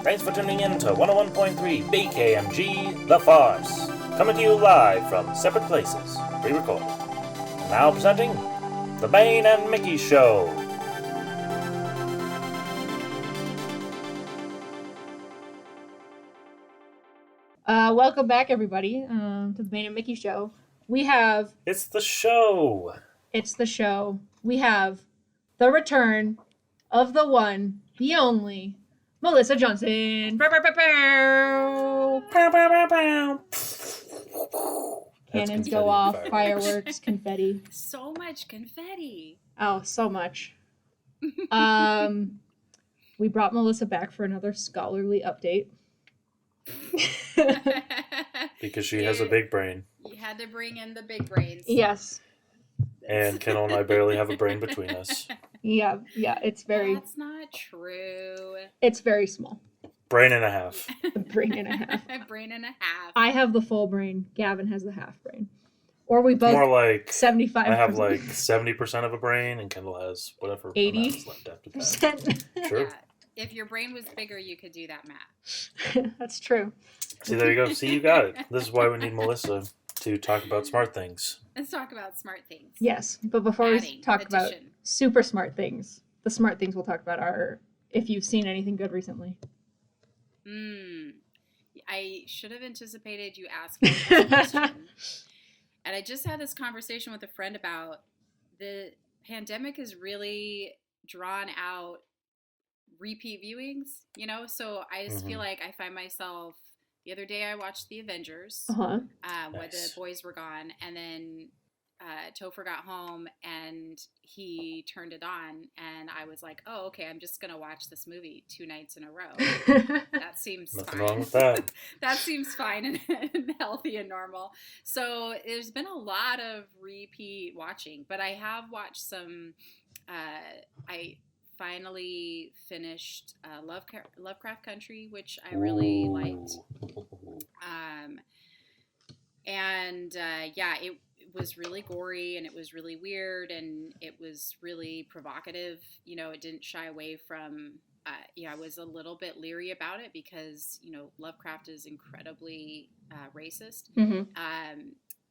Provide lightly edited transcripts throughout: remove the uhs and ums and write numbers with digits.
Thanks for tuning in to 101.3 BKMG The Farce, coming to you live from separate places, pre-recorded. Now presenting The Bane and Mickey Show. Welcome back, everybody, to the Bane and Mickey Show. It's the show. We have the return of the one, the only, Melissa Johnson. Bow, bow, bow, bow. Pow, pow, pow, pow. Cannons go off, fireworks, confetti. So much confetti. Oh, so much. We brought Melissa back for another scholarly update. Because she has a big brain. You had to bring in the big brains. Yes. And Kendall and I barely have a brain between us. Yeah, it's very... That's not true. It's very small. Brain and a half. A brain and a half. A brain and a half. I have the full brain. Gavin has the half brain. Or we both... More like 75%. I have like 70% of a brain and Kendall has whatever 80% amount is left after that. True. Yeah. If your brain was bigger, you could do that math. That's true. See, there you go. See, you got it. This is why we need Melissa to talk about smart things. Let's talk about smart things. Yes, but before we talk about super smart things, the smart things we'll talk about are if you've seen anything good recently. I should have anticipated you asking this question. And I just had this conversation with a friend about the pandemic has really drawn out repeat viewings, so I just feel like I find myself, the other day I watched The Avengers when the boys were gone, and then Topher got home and he turned it on and I was like, oh, okay, I'm just gonna watch this movie 2 nights in a row. That seems Nothing fine. wrong with that. That seems fine and healthy and normal. So there's been a lot of repeat watching, but I have watched some. I finally finished Lovecraft Country, which I really liked. It was really gory and it was really weird and it was really provocative. It didn't shy away from. I was a little bit leery about it because Lovecraft is incredibly racist.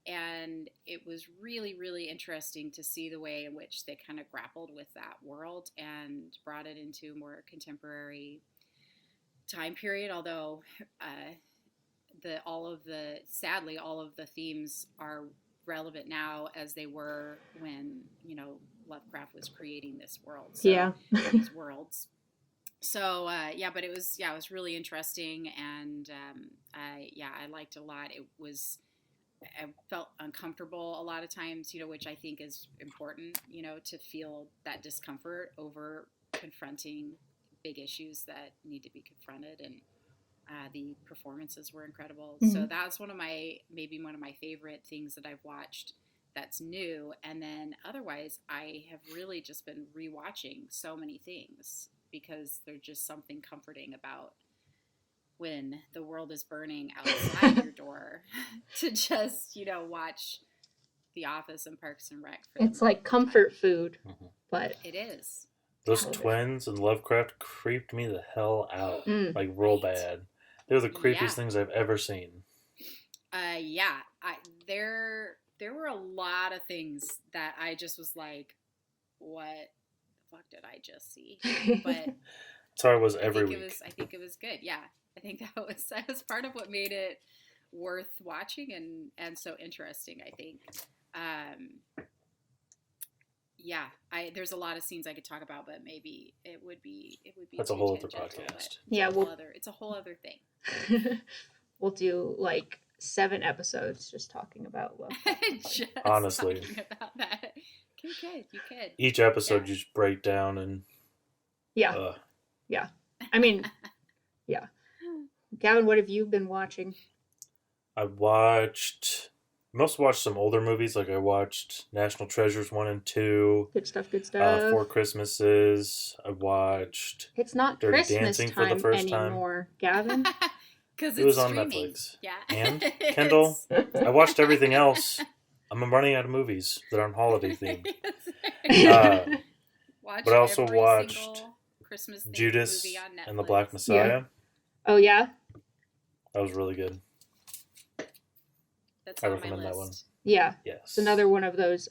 And it was really, really interesting to see the way in which they kind of grappled with that world and brought it into a more contemporary time period. Although all of the themes are relevant now as they were when Lovecraft was creating this world. So, these worlds. So but it was really interesting, and I liked it a lot. I felt uncomfortable a lot of times, which I think is important, to feel that discomfort over confronting big issues that need to be confronted. And the performances were incredible. Mm-hmm. So that's maybe one of my favorite things that I've watched that's new. And then otherwise, I have really just been rewatching so many things because there's just something comforting about when the world is burning outside your door to just, watch The Office and Parks and Rec. It's like comfort food, but... It is. Those twins in Lovecraft creeped me the hell out. Real bad. They're the creepiest things I've ever seen. There were a lot of things that I just was like, what the fuck did I just see? But... Sorry, it was every week. I think it was good, yeah. I think that was part of what made it worth watching and so interesting, I think. There's a lot of scenes I could talk about, but maybe it would be that's a whole other podcast. It's a whole other thing. We'll do like 7 episodes just talking about love. Honestly. Talking about that. You could. Each episode you just break down and I mean, yeah. Gavin, what have you been watching? I watched some older movies. Like I watched National Treasures 1 and 2. Good stuff. 4 Christmases. I watched It's not Dirty Christmas Dancing time for the first anymore, Gavin. Because it was streaming. on Netflix. Yeah. And Kendall, I watched everything else. I'm running out of movies that aren't holiday themed. But I also watched Christmas Judas movie on Netflix. and the Black Messiah. Oh yeah, That was really good. That's I on my recommend that list. yeah. Yes. It's another one of those.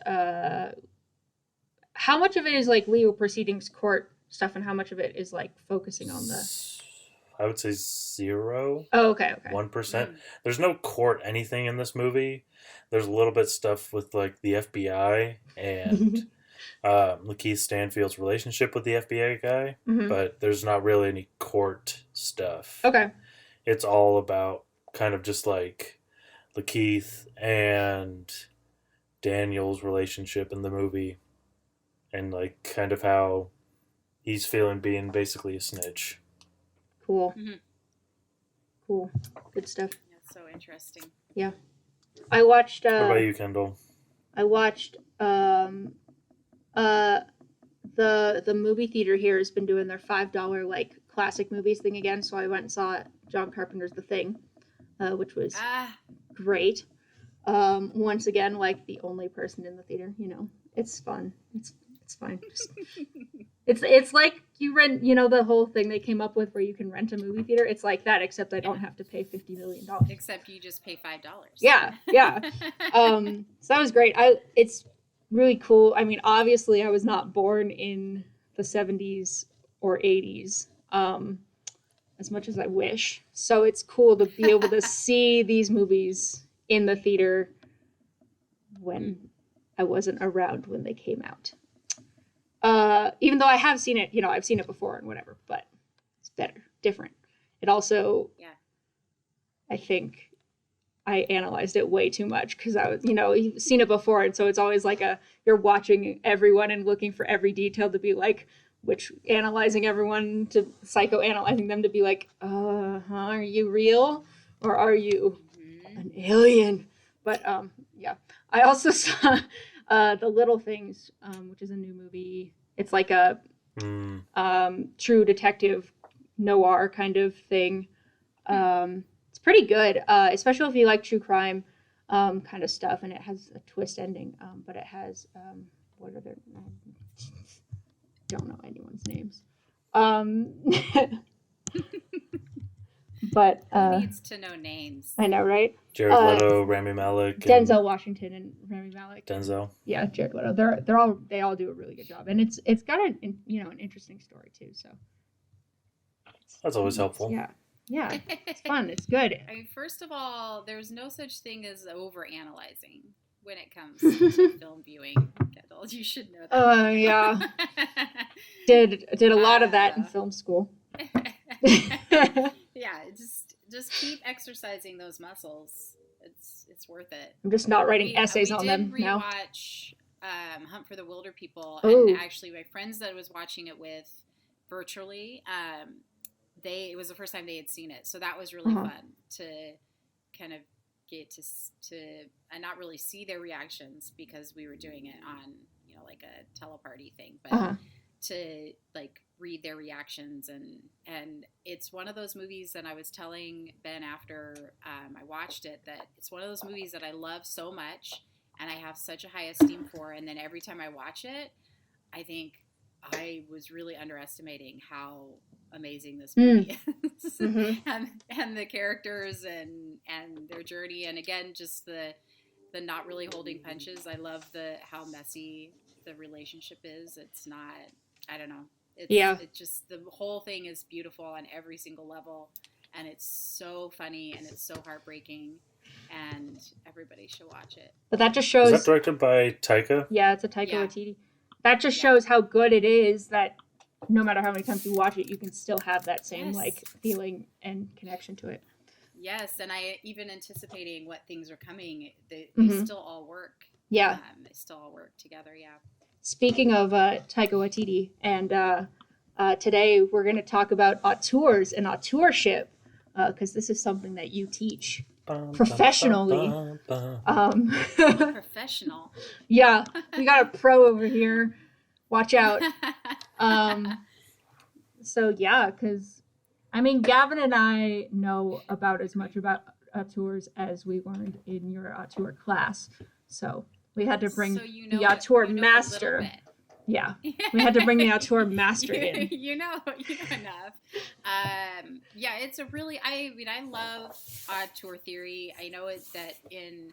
How much of it is like legal proceedings, court stuff, and how much of it is like focusing on the? I would say 0. Oh, okay, okay. 1%. There's no court anything in this movie. There's a little bit stuff with like the FBI and Lakeith Stanfield's relationship with the FBI guy, Mhm. but there's not really any court stuff. Okay. It's all about kind of just like Lakeith and Daniel's relationship in the movie, and like kind of how he's feeling being basically a snitch. Cool. Mhm. Cool. Good stuff. That's so interesting. I watched. What about you, Kendall? I watched. The movie theater here has been doing their $5 like classic movies thing again, so I went and saw John Carpenter's The Thing, which was great. Once again, like the only person in the theater, it's fun. It's fine. It's like you rent, the whole thing they came up with where you can rent a movie theater. It's like that, except I don't have to pay $50 million. Except you just pay $5. Yeah. So that was great. It's really cool. I mean, obviously, I was not born in the 70s or 80s, as much as I wish. So it's cool to be able to see these movies in the theater when I wasn't around when they came out. Even though I have seen it, I've seen it before and whatever, but it's better, different. It also, I think I analyzed it way too much because I was, you've seen it before. And so it's always like you're watching everyone and looking for every detail to be like, analyzing everyone to psychoanalyzing them to be like, are you real or are you an alien? But, I also saw The Little Things, which is a new movie. It's like a true detective noir kind of thing. It's pretty good, especially if you like true crime kind of stuff, and it has a twist ending. But it has what are their? Don't know anyone's names. But who needs to know names? I know, right? Jared Leto, Rami Malek, Denzel Washington, and Rami Malek. Denzel. Yeah, Jared Leto. They all do a really good job, and it's got an interesting story too. So that's always helpful. Yeah, it's fun. It's good. I mean, first of all, there's no such thing as over-analyzing when it comes to film viewing. Kendall, you should know that. Yeah. Did a lot of that in film school. Yeah, just keep exercising those muscles. It's worth it. I'm just not writing essays on them now. We did rewatch Hunt for the Wilder People, and actually my friends that I was watching it with virtually, it was the first time they had seen it, so that was really fun to kind of get to and not really see their reactions because we were doing it on like a teleparty thing, but to like read their reactions, and it's one of those movies. And I was telling Ben after I watched it that it's one of those movies that I love so much and I have such a high esteem for, and then every time I watch it I think I was really underestimating how amazing this movie is. and the characters and their journey, and again just the not really holding punches. I love how messy the relationship is. It's not, I don't know. It's just, the whole thing is beautiful on every single level, and it's so funny and it's so heartbreaking, and everybody should watch it. But that just shows. Is that directed by Taika? Yeah, it's a Taika Waititi. That just shows how good it is that no matter how many times you watch it, you can still have that same like feeling and connection to it. Yes, and I even anticipating what things are coming, they still all work. Yeah. They still all work together, Speaking of Taika Waititi, and today we're going to talk about auteurs and authorship, because this is something that you teach professionally. Professional. Yeah, we got a pro over here. Watch out. So yeah, because I mean, Gavin and I know about as much about auteurs as we learned in your auteur class. So we had to bring the auteur master. Yeah, we had to bring the auteur master in. You know enough. Yeah, it's a really. I mean, I love auteur theory. I know it that in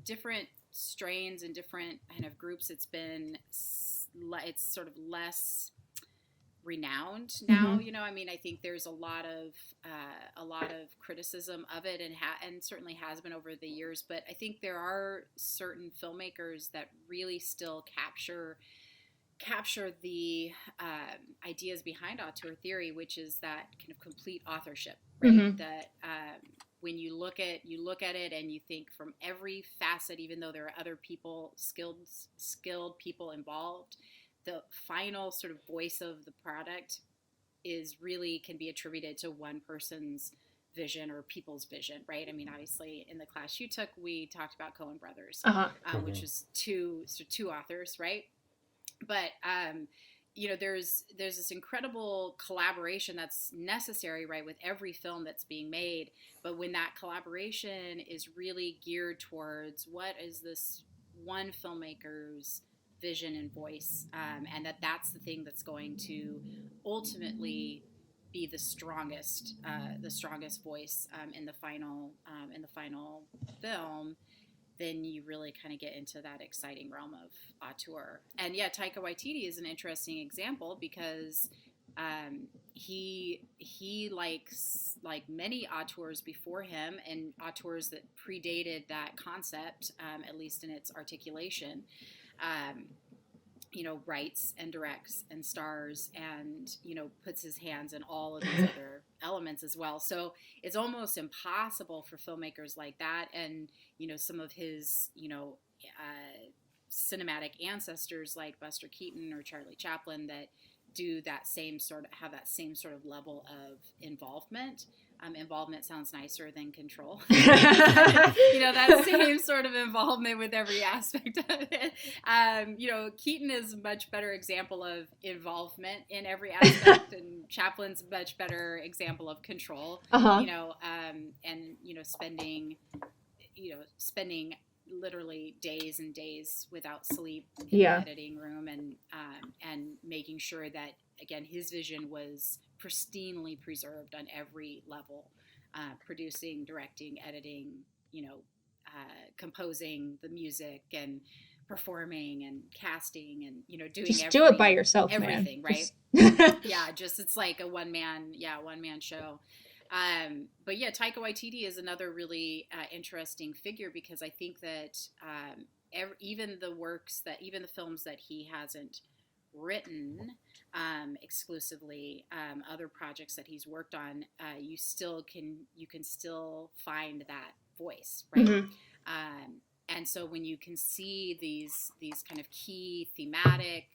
different strains and different kind of groups, it's sort of less renowned now. Mhm. I mean, I think there's a lot of criticism of it, and certainly has been over the years. But I think there are certain filmmakers that really still capture the ideas behind auteur theory, which is that kind of complete authorship, right? Mhm. That when you look at it and you think from every facet, even though there are other people, skilled people involved, the final sort of voice of the product is really can be attributed to one person's vision or people's vision, right? I mean, obviously in the class you took, we talked about Coen Brothers, which is two authors, right? But there's this incredible collaboration that's necessary, right, with every film that's being made. But when that collaboration is really geared towards what is this one filmmaker's vision and voice, and that's the thing that's going to ultimately be the strongest voice in the final film, then you really kind of get into that exciting realm of auteur. And yeah, Taika Waititi is an interesting example because he likes, like many auteurs before him and auteurs that predated that concept, at least in its articulation, writes and directs and stars and, puts his hands in all of these other elements as well. So it's almost impossible for filmmakers like that and, some of his, cinematic ancestors like Buster Keaton or Charlie Chaplin that have that same sort of level of involvement. Involvement sounds nicer than control. That same sort of involvement with every aspect of it. Keaton is a much better example of involvement in every aspect, and Chaplin's a much better example of control. Spending literally days and days without sleep in the editing room, and making sure that, again, his vision was pristinely preserved on every level, producing, directing, editing, composing the music and performing and casting and doing just do it by yourself, everything, man. Right? Yeah, it's like a one man show. But yeah, Taika Waititi is another really interesting figure because I think that even the films that he hasn't written exclusively, other projects that he's worked on, you can still find that voice, right? Mm-hmm. And so when you can see these kind of key thematic,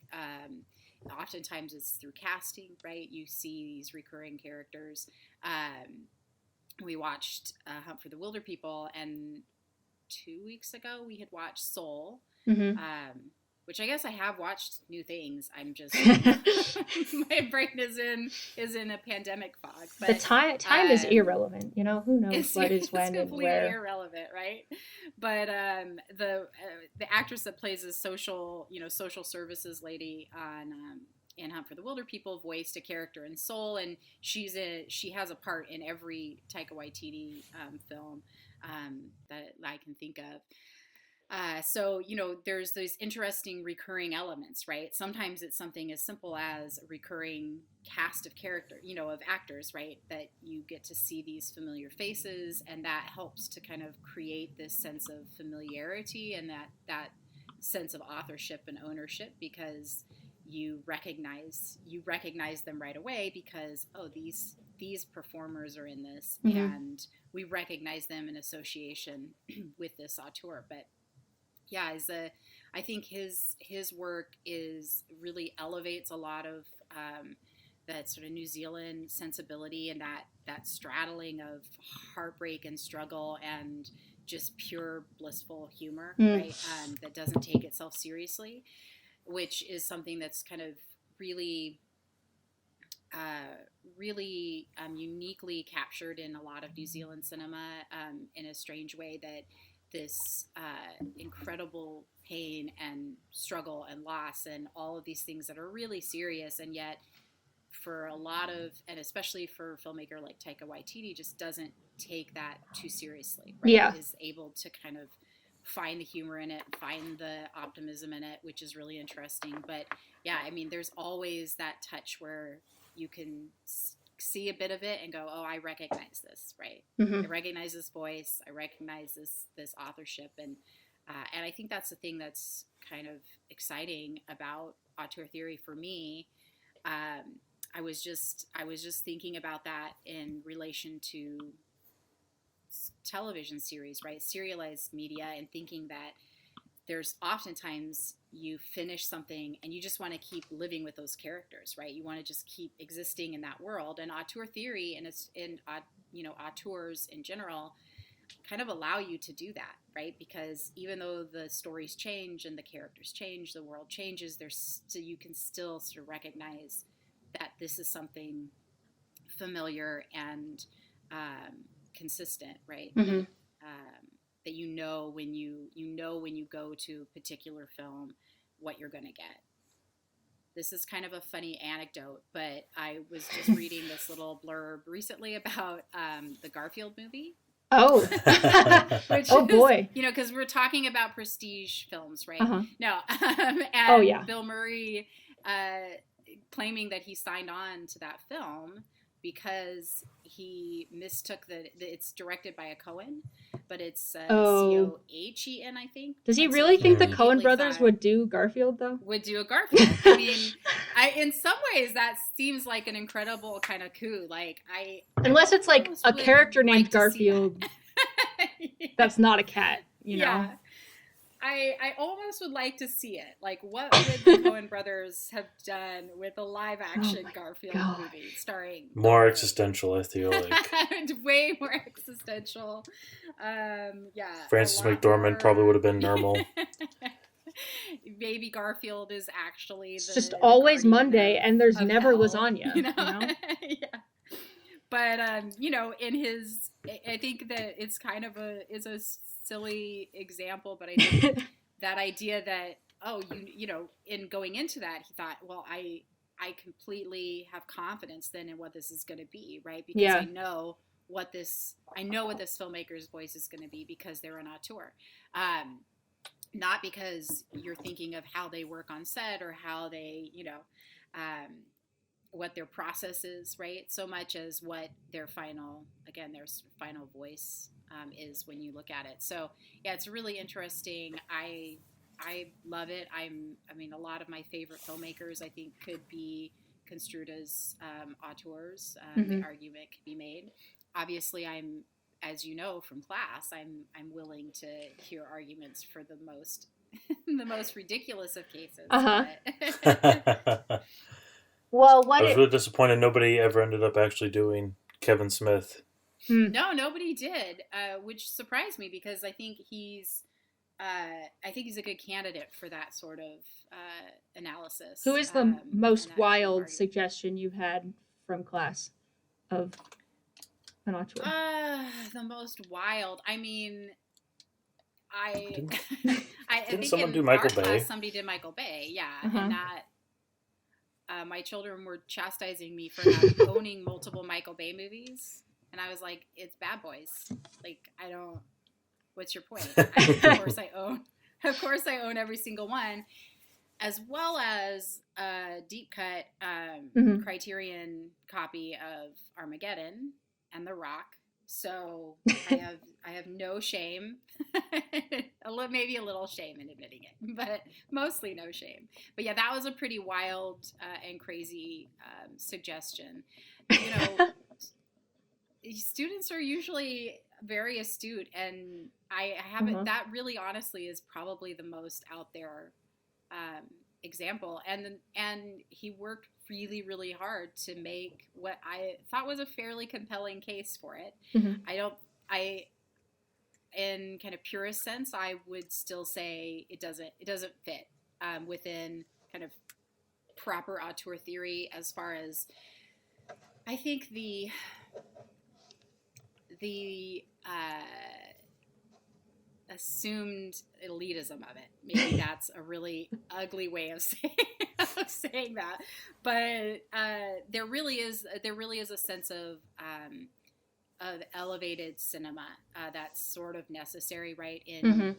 oftentimes it's through casting, right? You see these recurring characters. We watched Hunt for the Wilder People, and 2 weeks ago we had watched Soul, which I guess I have watched new things. I'm just my brain is in a pandemic fog. But the time is irrelevant. Who knows what is when and where. It's completely irrelevant, right? But the actress that plays a social services lady on in Hunt for the Wilder People voiced a character in Soul, and she has a part in every Taika Waititi film that I can think of. So there's those interesting recurring elements, right? Sometimes it's something as simple as a recurring cast of of actors, right? That you get to see these familiar faces, and that helps to kind of create this sense of familiarity and that sense of authorship and ownership, because you recognize them right away because, oh, these performers are in this, and we recognize them in association with this auteur. But yeah, I think his work really elevates a lot of that sort of New Zealand sensibility and that straddling of heartbreak and struggle and just pure blissful humor, right? That doesn't take itself seriously, which is something that's kind of really uniquely captured in a lot of New Zealand cinema, in a strange way that this incredible pain and struggle and loss and all of these things that are really serious, and yet for a lot of, and especially for a filmmaker like Taika Waititi, just doesn't take that too seriously, right? Yeah. Is able to kind of find the humor in it, find the optimism in it, which is really interesting. But yeah, I mean, there's always that touch where you can see a bit of it and go, oh, I recognize this, right? Mm-hmm. I recognize this voice. I recognize this authorship. And I think that's the thing that's kind of exciting about auteur theory for me. I was just thinking about that in relation to television series, right? Serialized media, and thinking that there's oftentimes you finish something and you just want to keep living with those characters, right? You want to just keep existing in that world. And auteur theory and auteurs in general kind of allow you to do that, right? Because even though the stories change and the characters change, the world changes, you can still sort of recognize that this is something familiar and consistent, right? Mm-hmm. That when you go to a particular film, what you're going to get. This is kind of a funny anecdote, but I was just reading this little blurb recently about the Garfield movie. Oh, boy! Because we're talking about prestige films, right? Uh-huh. No, yeah. Bill Murray claiming that he signed on to that film because he mistook it's directed by a Coen, but it's C-O-H-E-N, I think. Does he And really so think the Coen brothers would do Garfield, though? Would do a Garfield. I mean, in some ways that seems like an incredible kind of coup. Like unless it's like a character named Garfield that's not a cat, you know? Yeah. I almost would like to see it. Like, what would the Coen brothers have done with a live-action Garfield movie starring... More existential, I feel like. Way more existential. Yeah. Frances McDormand probably would have been normal. Baby Garfield is actually... It's just always Monday, and there's never hell, lasagna, you know? Yeah. But, in his... I think that it's kind of a silly example, but I think that idea that in going into that, he thought, well, I completely have confidence then in what this is going to be, right? Because I know what this filmmaker's voice is going to be because they're an auteur, not because you're thinking of how they work on set or how they what their process is, right? So much as what their final voice is when you look at it. So yeah, it's really interesting. I love it. I mean, a lot of my favorite filmmakers I think could be construed as auteurs. The argument could be made. Obviously, I'm, as you know from class, I'm willing to hear arguments for the most the most ridiculous of cases. Well, I was really disappointed nobody ever ended up actually doing Kevin Smith. No, nobody did, which surprised me because I think he's a good candidate for that sort of analysis. Who is the most wild suggestion you've had from class of an auteur? The most wild. I mean, I think someone in do Michael our Bay? class, somebody did Michael Bay, yeah, and that. My children were chastising me for not owning multiple Michael Bay movies. And I was like, it's Bad Boys. Like, what's your point? Of course I own every single one, as well as a deep cut Criterion copy of Armageddon and The Rock. So I have no shame, maybe a little shame in admitting it, but mostly no shame. But yeah, that was a pretty wild and crazy suggestion. Students are usually very astute, and I haven't. That really, honestly, is probably the most out there example. And he worked really, really hard to make what I thought was a fairly compelling case for it. In kind of purest sense, I would still say it doesn't fit within kind of proper auteur theory, as far as I think assumed elitism of it. Maybe that's a really ugly way of saying that, but there really is a sense of elevated cinema that's sort of necessary, right, in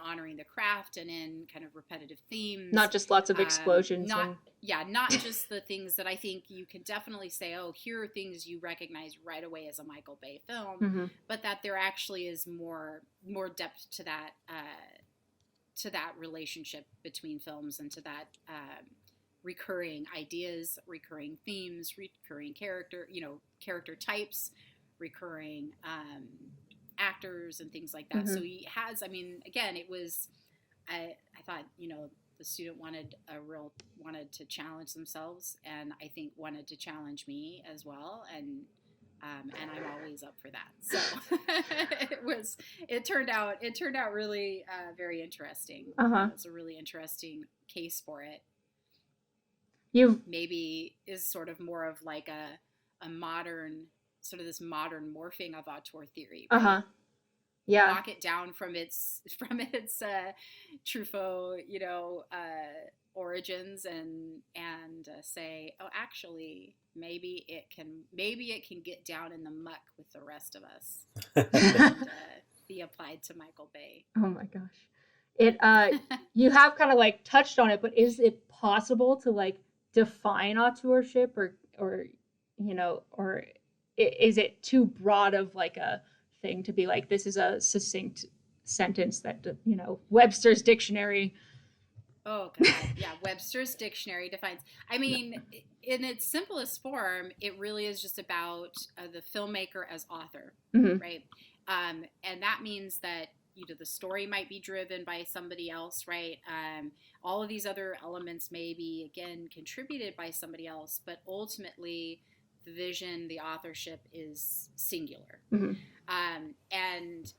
honoring the craft and in kind of repetitive themes. Not just lots of explosions. Not just the things that I think you can definitely say, oh, here are things you recognize right away as a Michael Bay film, but that there actually is more depth to that relationship between films, and to that recurring ideas, recurring themes, recurring character types, recurring actors and things like that. So he has, I mean, again, it was, I thought, the student wanted to challenge themselves, and I think wanted to challenge me as well. And I'm always up for that. So it turned out really very interesting. It was a really interesting case for it. Maybe is sort of more of like a modern, sort of this modern morphing of auteur theory. Right? Yeah. Knock it down from its Truffaut, origins, and say, oh, actually, maybe it can get down in the muck with the rest of us, and be applied to Michael Bay. Oh my gosh, it you have kind of like touched on it, but is it possible to like define auteurship, or is it too broad of like a thing to be like, this is a succinct sentence that Webster's dictionary? Oh God, yeah, Webster's dictionary defines. I mean, in its simplest form, it really is just about the filmmaker as author, right? And that means that the story might be driven by somebody else, right? All of these other elements may be, again, contributed by somebody else, but ultimately the vision, the authorship is singular. And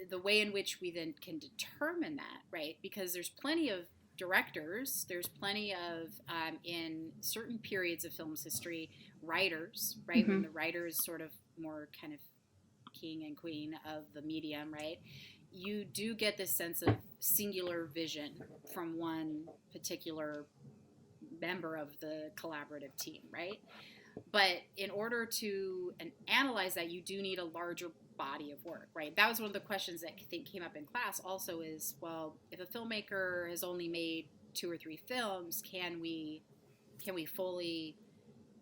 the way in which we then can determine that, right? Because there's plenty of directors, there's plenty of, in certain periods of film's history, writers, right? When the writer is sort of more kind of king and queen of the medium, right? You do get this sense of singular vision from one particular member of the collaborative team, right? But in order to analyze that, you do need a larger body of work, right? That was one of the questions that I think came up in class also is, well, if a filmmaker has only made 2 or 3 films, can we fully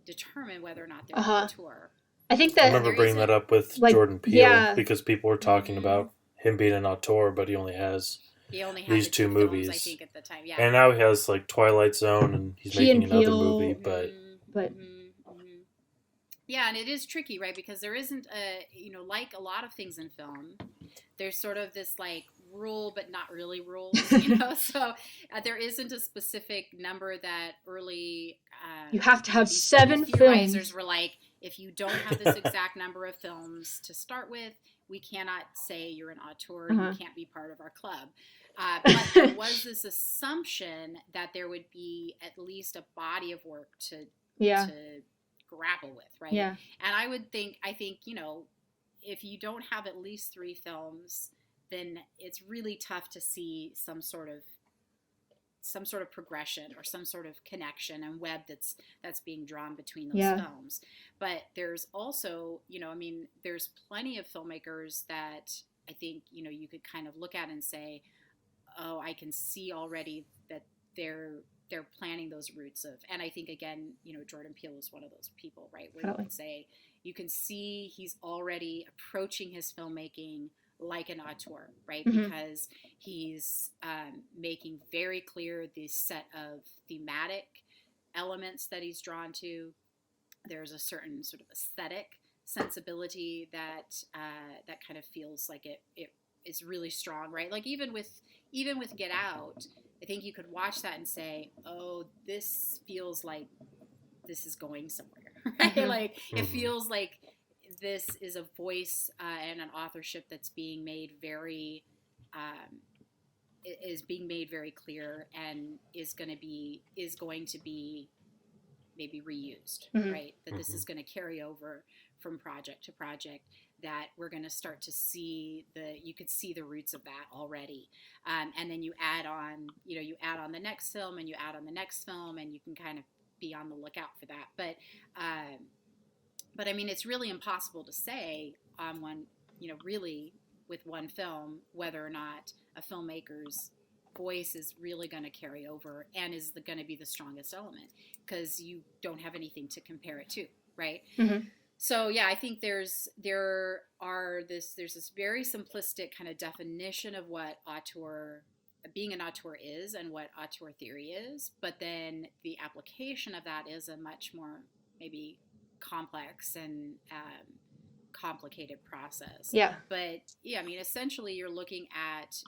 determine whether or not they're an auteur? I think that I remember bringing that up with Jordan Peele, because people were talking about him being an auteur, but he only has these 2 movies, films, I think, at the time. Yeah. And now he has like Twilight Zone, and he's making another movie, but yeah, and it is tricky, right? Because there isn't like a lot of things in film, there's sort of this like rule, but not really rules, So there isn't a specific number that early. You have to have 7 films. Theorizers were like, if you don't have this exact number of films to start with, we cannot say you're an auteur. You can't be part of our club. But there was this assumption that there would be at least a body of work to grapple with, right? Yeah. And I think, if you don't have at least 3 films, then it's really tough to see some sort of progression or some sort of connection and web that's being drawn between those films. But there's also, there's plenty of filmmakers that I think, you could kind of look at and say, oh, I can see already that they're planting those roots of, and I think again, Jordan Peele is one of those people, right? Where you can say, you can see he's already approaching his filmmaking like an auteur, right? Because he's making very clear this set of thematic elements that he's drawn to. There's a certain sort of aesthetic sensibility that kind of feels like it is really strong, right? Like even with Get Out, I think you could watch that and say, oh, this feels like this is going somewhere, right? Like it feels like this is a voice and an authorship that's being made very clear, and is going to be maybe reused, Mhm. right? That this is going to carry over from project to project, that we're going to start to see you could see the roots of that already. And then you add on the next film, and you add on the next film, and you can kind of be on the lookout for that. But I mean, it's really impossible to say on one, really with one film, whether or not a filmmaker's voice is really going to carry over and is going to be the strongest element, because you don't have anything to compare it to, right? Mhm. So yeah, I think there's this very simplistic kind of definition of what being an auteur is and what auteur theory is, but then the application of that is a much more maybe complex and complicated process. Yeah. But yeah, I mean, essentially you're looking at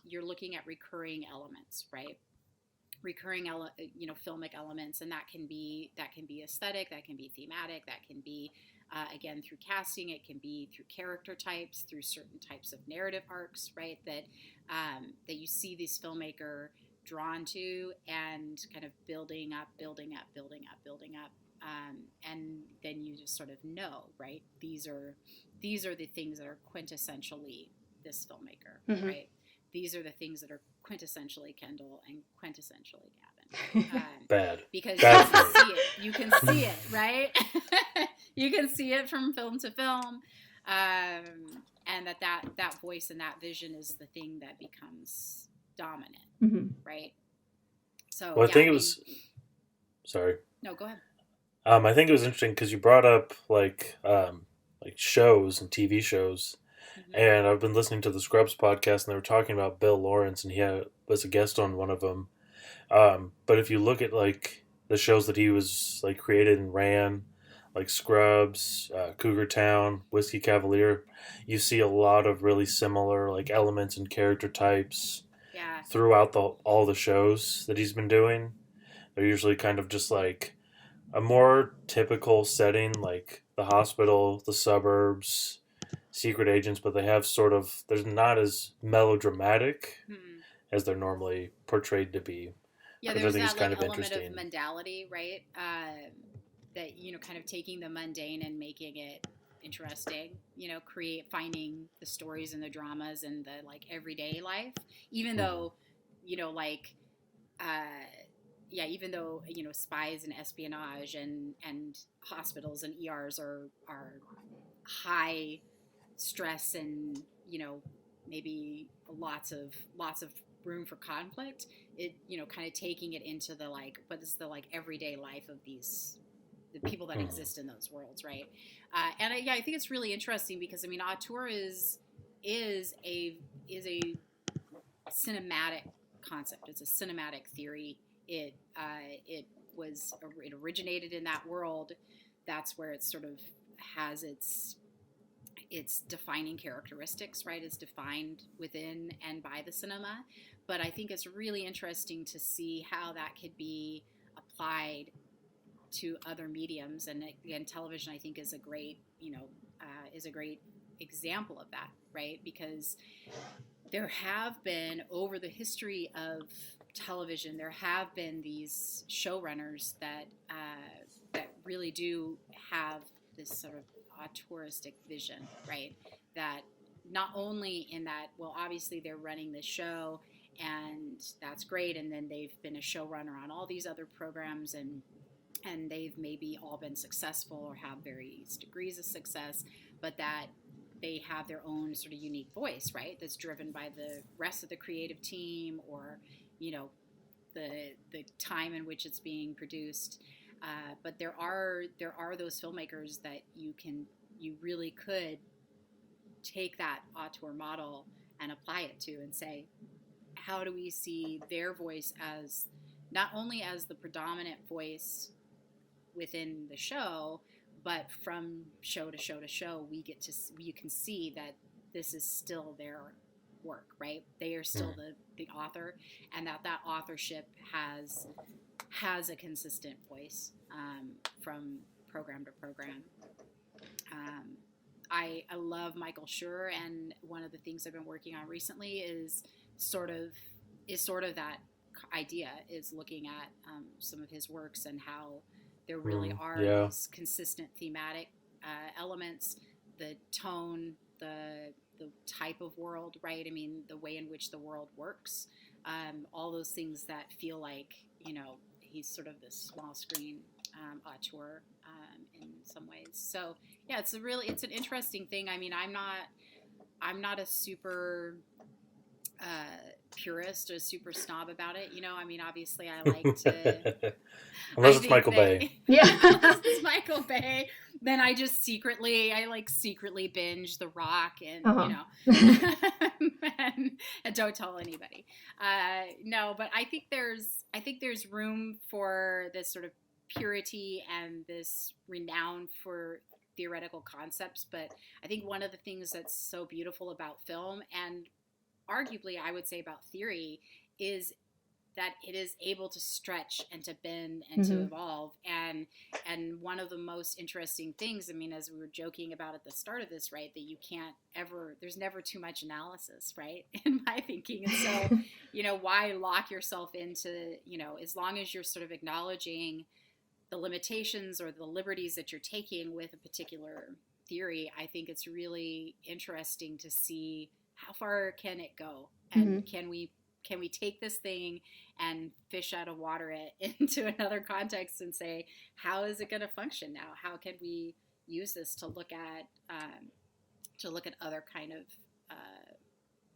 recurring elements, right? Recurring filmic elements, and that can be aesthetic, that can be thematic, that can be again through casting, it can be through character types, through certain types of narrative arcs, right? That you see this filmmaker drawn to, and kind of building up, and then you just sort of know, right? These are the things that are quintessentially this filmmaker, Mhm. right? These are the things that are quintessentially Kendall and quintessentially Gavin. Bad. Because Bad you can see it, right? You can see it from film to film. And that voice and that vision is the thing that becomes dominant, Mhm. right? So Well, I yeah, think it was. Sorry. No, go ahead. I think it was interesting because you brought up like shows and TV shows, Mhm. and I've been listening to the Scrubs podcast, and they were talking about Bill Lawrence, and he was a guest on one of them. But if you look at like the shows that he was like created and ran, like Scrubs, Cougar Town, Whiskey Cavalier, you see a lot of really similar like elements and character types Yeah. throughout all the shows that he's been doing. They're usually kind of just like a more typical setting, like the hospital, the suburbs, secret agents, but they have they're not as melodramatic Hmm. as they're normally portrayed to be. Yeah, Which I there's think is that kind like of element of interesting. mundality, right? That kind of taking the mundane and making it interesting. Finding the stories and the dramas and the like everyday life, even though, like, even though spies and espionage and hospitals and ERs are high stress and maybe lots of room for conflict. It kind of taking it into the like, what is the like everyday life of the people that exist in those worlds, right? And I think it's really interesting because I mean, auteur is a cinematic concept. It's a cinematic theory. It originated in that world. That's where it sort of has its defining characteristics, right? It's defined within and by the cinema. But I think it's really interesting to see how that could be applied to other mediums. And again, television, I think, is a great example of that, right? Because there have been, over the history of television, there have been these showrunners that really do have this sort of auteuristic vision, right? That not only in that, well, obviously they're running the show and that's great, and then they've been a showrunner on all these other programs, and they've maybe all been successful or have various degrees of success, but that they have their own sort of unique voice, right? That's driven by the rest of the creative team, or the time in which it's being produced. But there are those filmmakers that you really could take that auteur model and apply it to, and say, how do we see their voice as not only as the predominant voice within the show, but from show to show to show, you can see that this is still their work, right? They are still the author, and that authorship has a consistent voice from program to program. I love Michael Schur, and one of the things I've been working on recently is sort of that idea, is looking at some of his works and how there really are Yeah. these consistent thematic elements, the tone, the type of world, right? I mean, the way in which the world works, all those things that feel like, you know, he's sort of this small screen auteur in some ways. So yeah, it's an interesting thing. I mean, I'm not a super purist or super snob about it. You know, I mean, obviously I like to. Unless I it's think Michael that, Bay. Yeah. unless it's Michael Bay, then I just secretly binge The Rock and, you know, and don't tell anybody. No, but I think there's room for this sort of purity and this renown for theoretical concepts. But I think one of the things that's so beautiful about film, and arguably I would say about theory, is that it is able to stretch and to bend and to evolve. And one of the most interesting things, I mean, as we were joking about at the start of this, right, that you can't ever, there's never too much analysis, right, in my thinking. And so, you know, why lock yourself into, you know, as long as you're sort of acknowledging the limitations or the liberties that you're taking with a particular theory, I think it's really interesting to see how far can it go, and can we take this thing and fish out of water it into another context and say, how is it going to function now? How can we use this to look at other kind of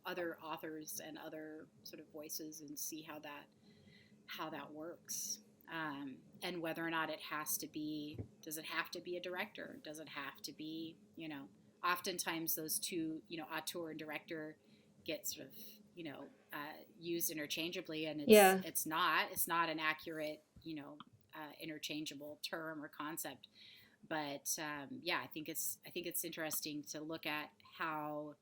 other authors and other sort of voices and see how that works, and whether or not does it have to be a director? Does it have to be, you know, oftentimes those two, you know, auteur and director get sort of, you know, used interchangeably, and it's not an accurate, you know, interchangeable term or concept. But yeah, I think it's interesting to look at how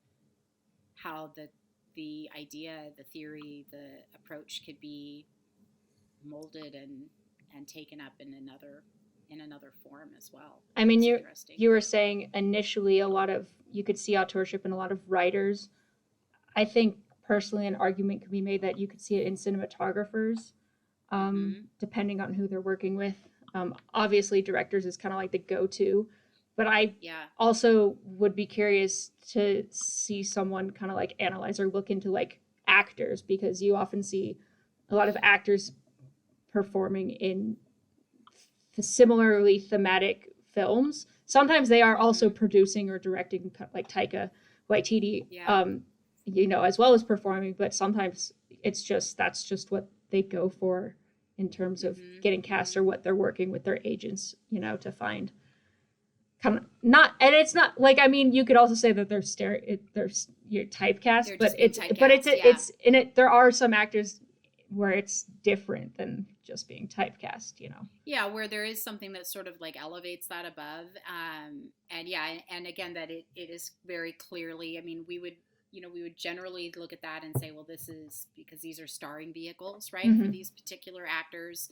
the idea, the theory, the approach could be molded and taken up in another form as well. I mean, you were saying initially you could see authorship in a lot of writers. I think personally an argument could be made that you could see it in cinematographers, depending on who they're working with. Obviously directors is kind of like the go-to, but I also would be curious to see someone kind of like analyze or look into like actors, because you often see a lot of actors performing in similarly thematic films. Sometimes they are also producing or directing, like Taika Waititi, you know, as well as performing, but sometimes that's just what they go for in terms of getting cast, or what they're working with their agents, you know, to find. Kind of not, and it's not like, I mean, you could also say that they're you're typecast, but it's in it. There are some actors where it's different than just being typecast, you know. Yeah, where there is something that sort of like elevates that above, and again that it is very clearly. I mean, we would generally look at that and say, well, this is because these are starring vehicles, right, for these particular actors,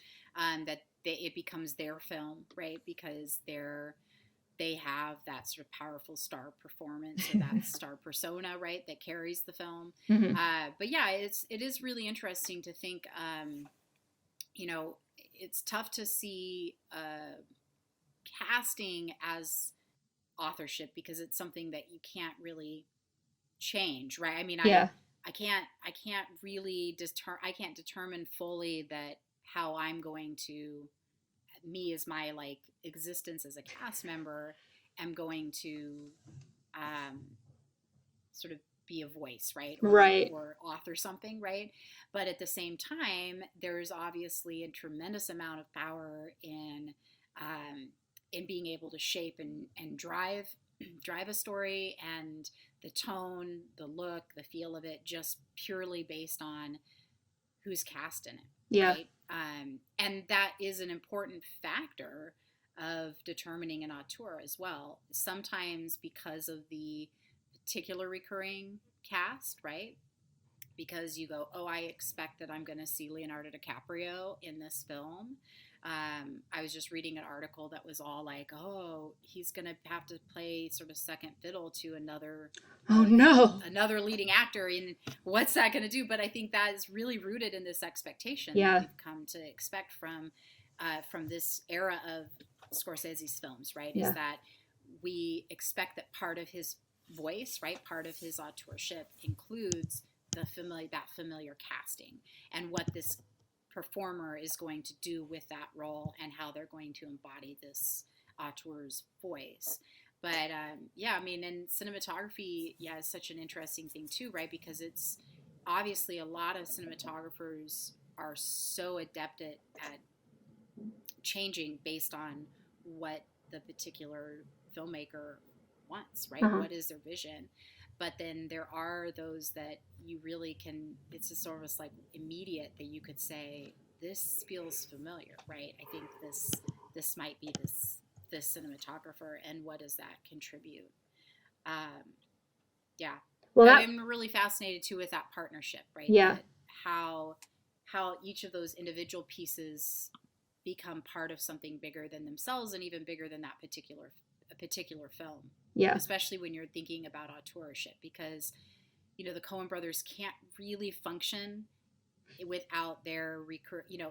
it becomes their film, right, because they have that sort of powerful star performance or that star persona, right, that carries the film. But yeah, it is really interesting to think, you know, it's tough to see casting as authorship because it's something that you can't really change, right? I mean, I can't really I can't determine fully that how I'm going to, me as my like existence as a cast member, am going to sort of be a voice, right? Or author something, right? But at the same time, there's obviously a tremendous amount of power in being able to shape and drive a story, and the tone, the look, the feel of it, just purely based on who's cast in it. Right? And that is an important factor of determining an auteur as well. Sometimes because of the particular recurring cast, right? Because you go, oh, I expect that I'm going to see Leonardo DiCaprio in this film. I was just reading an article that was all like, oh, he's going to have to play sort of second fiddle to another leading actor, and what's that going to do? But I think that is really rooted in this expectation that we've come to expect from from this era of Scorsese's films, right? Yeah. Is that we expect that part of his voice, right, part of his authorship includes that familiar casting and what this performer is going to do with that role and how they're going to embody this auteur's voice. But yeah, I mean, and cinematography, yeah, is such an interesting thing too, right? Because it's obviously a lot of cinematographers are so adept at changing based on what the particular filmmaker wants, right? Uh-huh. What is their vision? But then there are those that you really can, it's a sort of like immediate that you could say, this feels familiar, right? I think this might be this cinematographer, and what does that contribute? Yeah. Well, I'm really fascinated too with that partnership, right? Yeah. That how each of those individual pieces become part of something bigger than themselves and even bigger than that particular film. Yeah. Especially when you're thinking about authorship, because the Coen brothers can't really function without their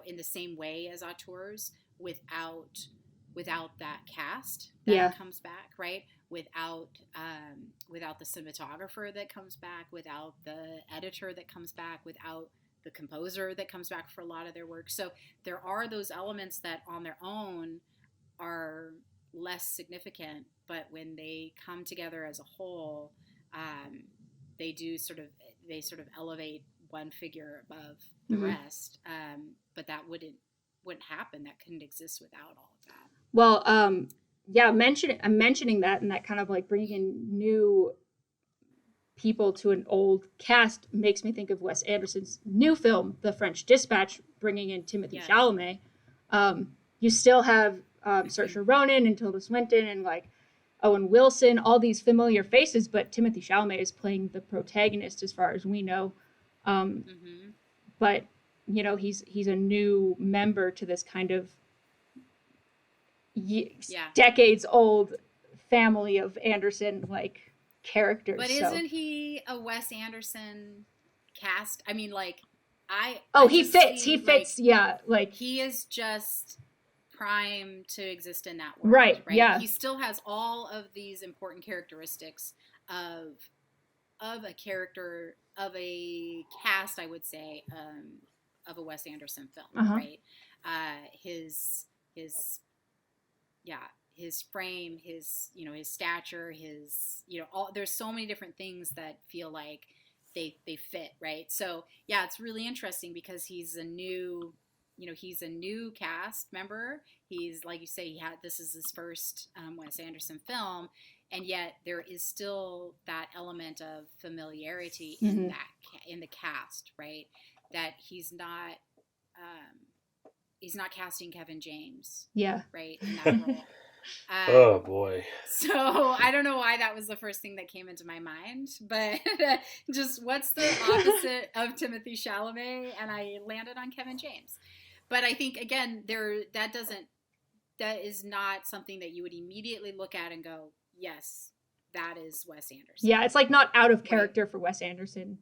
in the same way as auteurs without that cast that comes back, right? Without the cinematographer that comes back, without the editor that comes back, without the composer that comes back for a lot of their work. So there are those elements that on their own are less significant, but when they come together as a whole, they sort of elevate one figure above the rest. But that wouldn't happen. That couldn't exist without all of that. Well, yeah, I'm mentioning that, and that kind of like bringing in new people to an old cast makes me think of Wes Anderson's new film, The French Dispatch, bringing in Timothée Chalamet. You still have Saoirse Ronan and Tilda Swinton and like Owen Wilson, all these familiar faces, but Timothée Chalamet is playing the protagonist as far as we know. But he's a new member to this kind of decades old family of Anderson like characters. But isn't he a Wes Anderson cast? I mean, like he fits. Like he is just prime to exist in that world, right? Yeah, he still has all of these important characteristics of a character, of a cast, I would say, of a Wes Anderson film, right? His frame, his stature, his there's so many different things that feel like they fit, right? So yeah, it's really interesting because he's a new cast member. He's, like you say, this is his first Wes Anderson film, and yet there is still that element of familiarity in the cast, right? That he's not casting Kevin James, right, in that role. Oh boy. So I don't know why that was the first thing that came into my mind, but just what's the opposite of Timothée Chalamet, and I landed on Kevin James. But I think again, that is not something that you would immediately look at and go, yes, that is Wes Anderson. Yeah, it's like not out of character for Wes Anderson.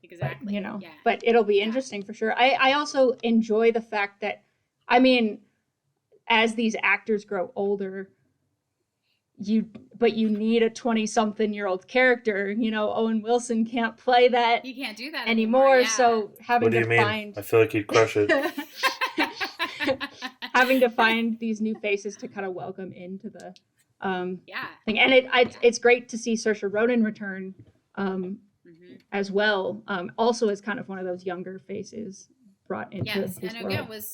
Exactly. But, but it'll be interesting for sure. I also enjoy the fact that, I mean, as these actors grow older, you need a 20-something-year-old character. Owen Wilson can't play that. He can't do that anymore. Yeah. So having to find, I feel like he'd crush it. Having to find these new faces to kind of welcome into the thing, and it's great to see Saoirse Ronan return as well. Also as kind of one of those younger faces brought into his and world. again was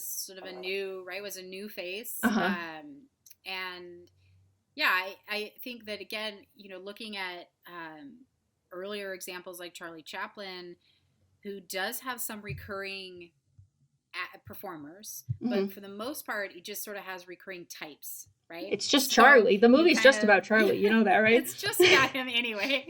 sort of a new face, and yeah, I think that again, looking at earlier examples like Charlie Chaplin, who does have some recurring performers, but for the most part, he just sort of has recurring types, right? It's just Charlie. The movie's just about Charlie. You know that, right? It's just about him anyway.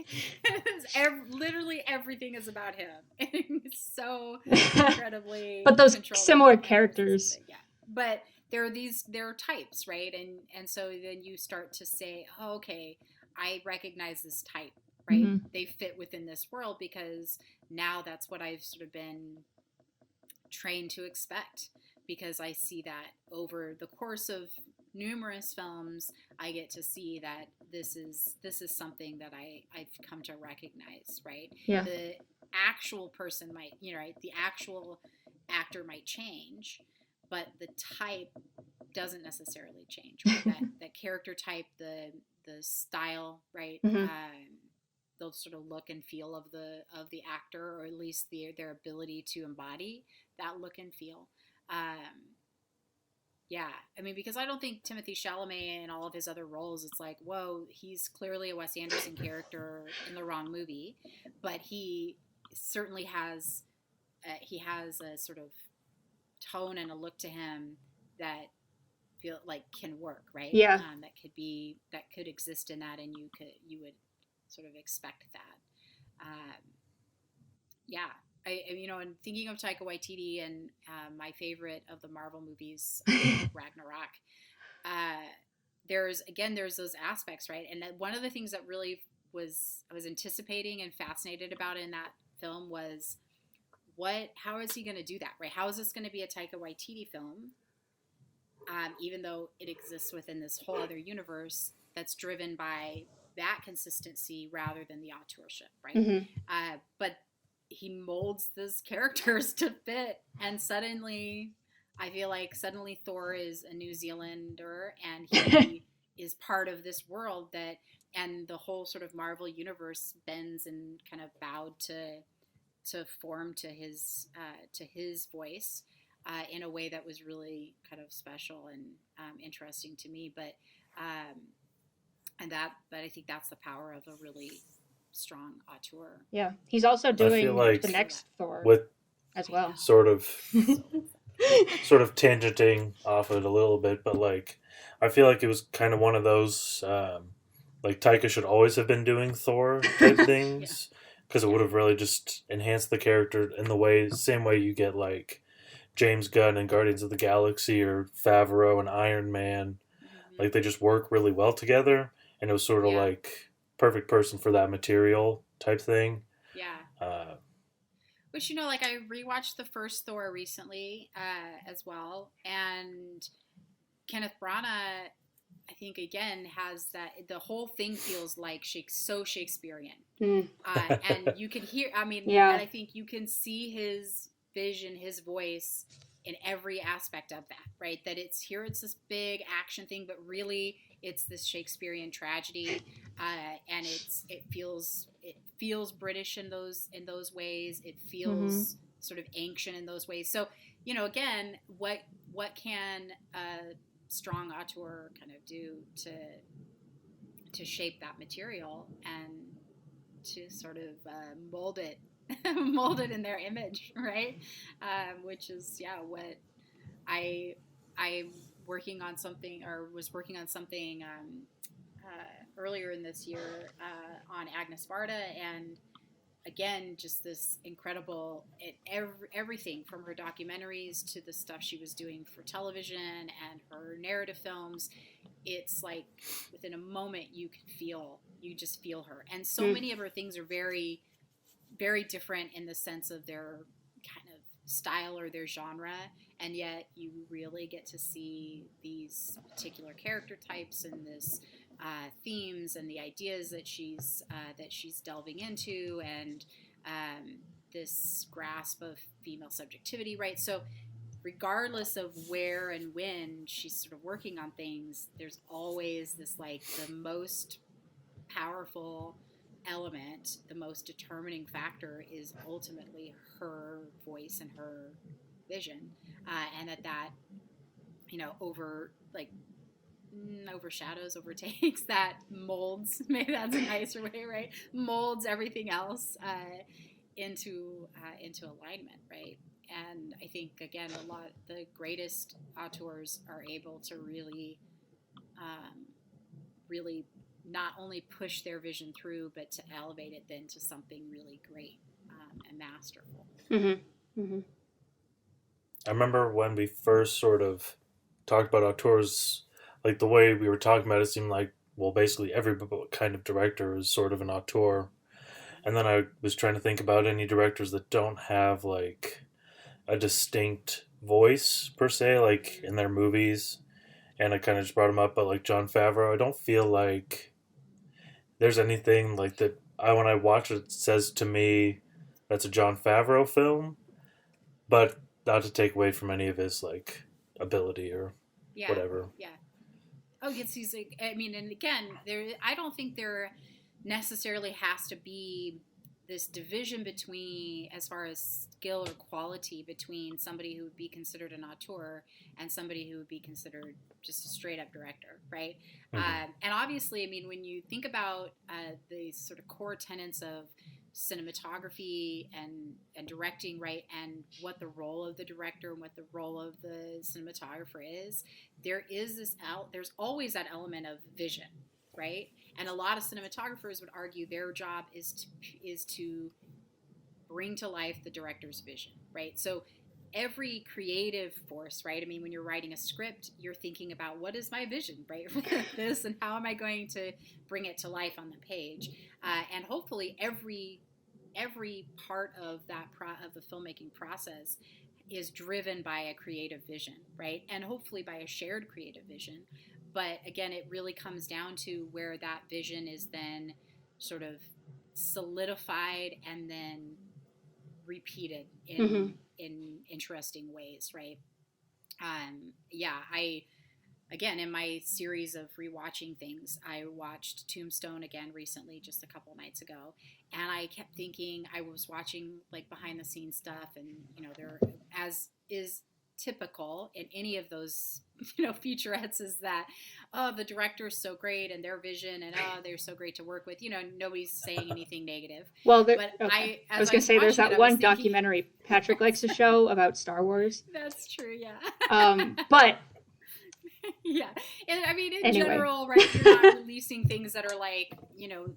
Literally everything is about him. It's so incredibly. But those similar characters. Yeah. But there are types, right? And so then you start to say, oh, okay, I recognize this type, right? They fit within this world because now that's what I've sort of been trained to expect because I see that over the course of numerous films, I get to see that this is something that I've come to recognize, right? Yeah. The actual person might, right, the actual actor might change, but the type doesn't necessarily change, right? that character type, the style, right? Mm-hmm. The sort of look and feel of the actor, or at least their ability to embody that look and feel. Yeah, I mean, because I don't think Timothée Chalamet in all of his other roles, it's like, whoa, he's clearly a Wes Anderson character in the wrong movie, but he certainly has a sort of tone and a look to him that feel like can work, right? Yeah. That could exist in that, and you would sort of expect that. Yeah. And thinking of Taika Waititi and my favorite of the Marvel movies, Ragnarok, there's those aspects, right? And one of the things that really I was anticipating and fascinated about in that film was how is he going to do that, right? How is this going to be a Taika Waititi film, even though it exists within this whole other universe that's driven by that consistency rather than the authorship, right? Mm-hmm. But he molds those characters to fit, and suddenly I feel like Thor is a New Zealander, and he is part of this world and the whole sort of Marvel universe bends and kind of bowed to form to his voice in a way that was really kind of special and interesting to me. But I think that's the power of a really strong auteur. Yeah, he's also doing like the next Thor with as well. Sort of tangenting off it a little bit, but like I feel like it was kind of one of those like Taika should always have been doing Thor type things, because it would have really just enhanced the character in the same way you get like James Gunn and Guardians of the Galaxy, or Favreau and Iron Man. Mm-hmm. Like they just work really well together, and it was sort of like perfect person for that material type thing. Yeah. Which, like I rewatched the first Thor recently as well, and Kenneth Branagh, I think again has that, the whole thing feels like so Shakespearean. And you can hear, and I think you can see his vision, his voice in every aspect of that, right? That it's this big action thing, but really it's this Shakespearean tragedy, and it feels British in those ways. It feels sort of ancient in those ways. So, again, what can a strong auteur kind of do to shape that material and to sort of mold it in their image, right? Which is what I working on something, or was working on something earlier in this year on Agnes Varda, and again, just this incredible, everything from her documentaries to the stuff she was doing for television and her narrative films. It's like within a moment you just feel her. And so many of her things are very, very different in the sense of their kind of style or their genre, and yet you really get to see these particular character types and this themes and the ideas that she's delving into, and this grasp of female subjectivity, right? So regardless of where and when she's sort of working on things, there's always this, like, the most powerful element, the most determining factor is ultimately her voice and her vision, and that overshadows, overtakes, that molds, maybe that's a nicer way, right? Molds everything else into alignment, right? And I think, again, the greatest auteurs are able to really not only push their vision through, but to elevate it then to something really great and masterful. Mm-hmm. Mm-hmm. I remember when we first sort of talked about auteurs, like the way we were talking about it seemed like, well, basically every kind of director is sort of an auteur. And then I was trying to think about any directors that don't have like a distinct voice per se, like in their movies, and I kind of just brought him up, but like Jon Favreau, I don't feel like there's anything like that. When I watch it, it says to me that's a Jon Favreau film, but not to take away from any of his like ability or Yeah, whatever. yeah. Oh, yes, he's like, I mean, and again, I don't think there necessarily has to be this division between, as far as skill or quality, between somebody who would be considered an auteur and somebody who would be considered just a straight up director, right? And obviously, I mean, when you think about the sort of core tenets of cinematography and directing, right, and what the role of the director and what the role of the cinematographer is, there's always that element of vision, right? And a lot of cinematographers would argue their job is to bring to life the director's vision, right? So every creative force, right? I mean, when you're writing a script, you're thinking about what is my vision, right, for this, and how am I going to bring it to life on the page? And hopefully, every part of that of the filmmaking process is driven by a creative vision, right? And hopefully by a shared creative vision. But again, it really comes down to where that vision is then sort of solidified and then repeated in interesting ways, right? Again, in my series of rewatching things, I watched Tombstone again recently, just a couple nights ago, and I kept thinking, I was watching like behind the scenes stuff, and there, as is typical in any of those featurettes, is that the director's so great and their vision, and they're so great to work with. Nobody's saying anything negative. Well, but okay. I was going to say there's that one documentary Patrick likes to show about Star Wars. That's true, yeah. But yeah, and I mean, in anyway. general, right? You're not releasing things that are like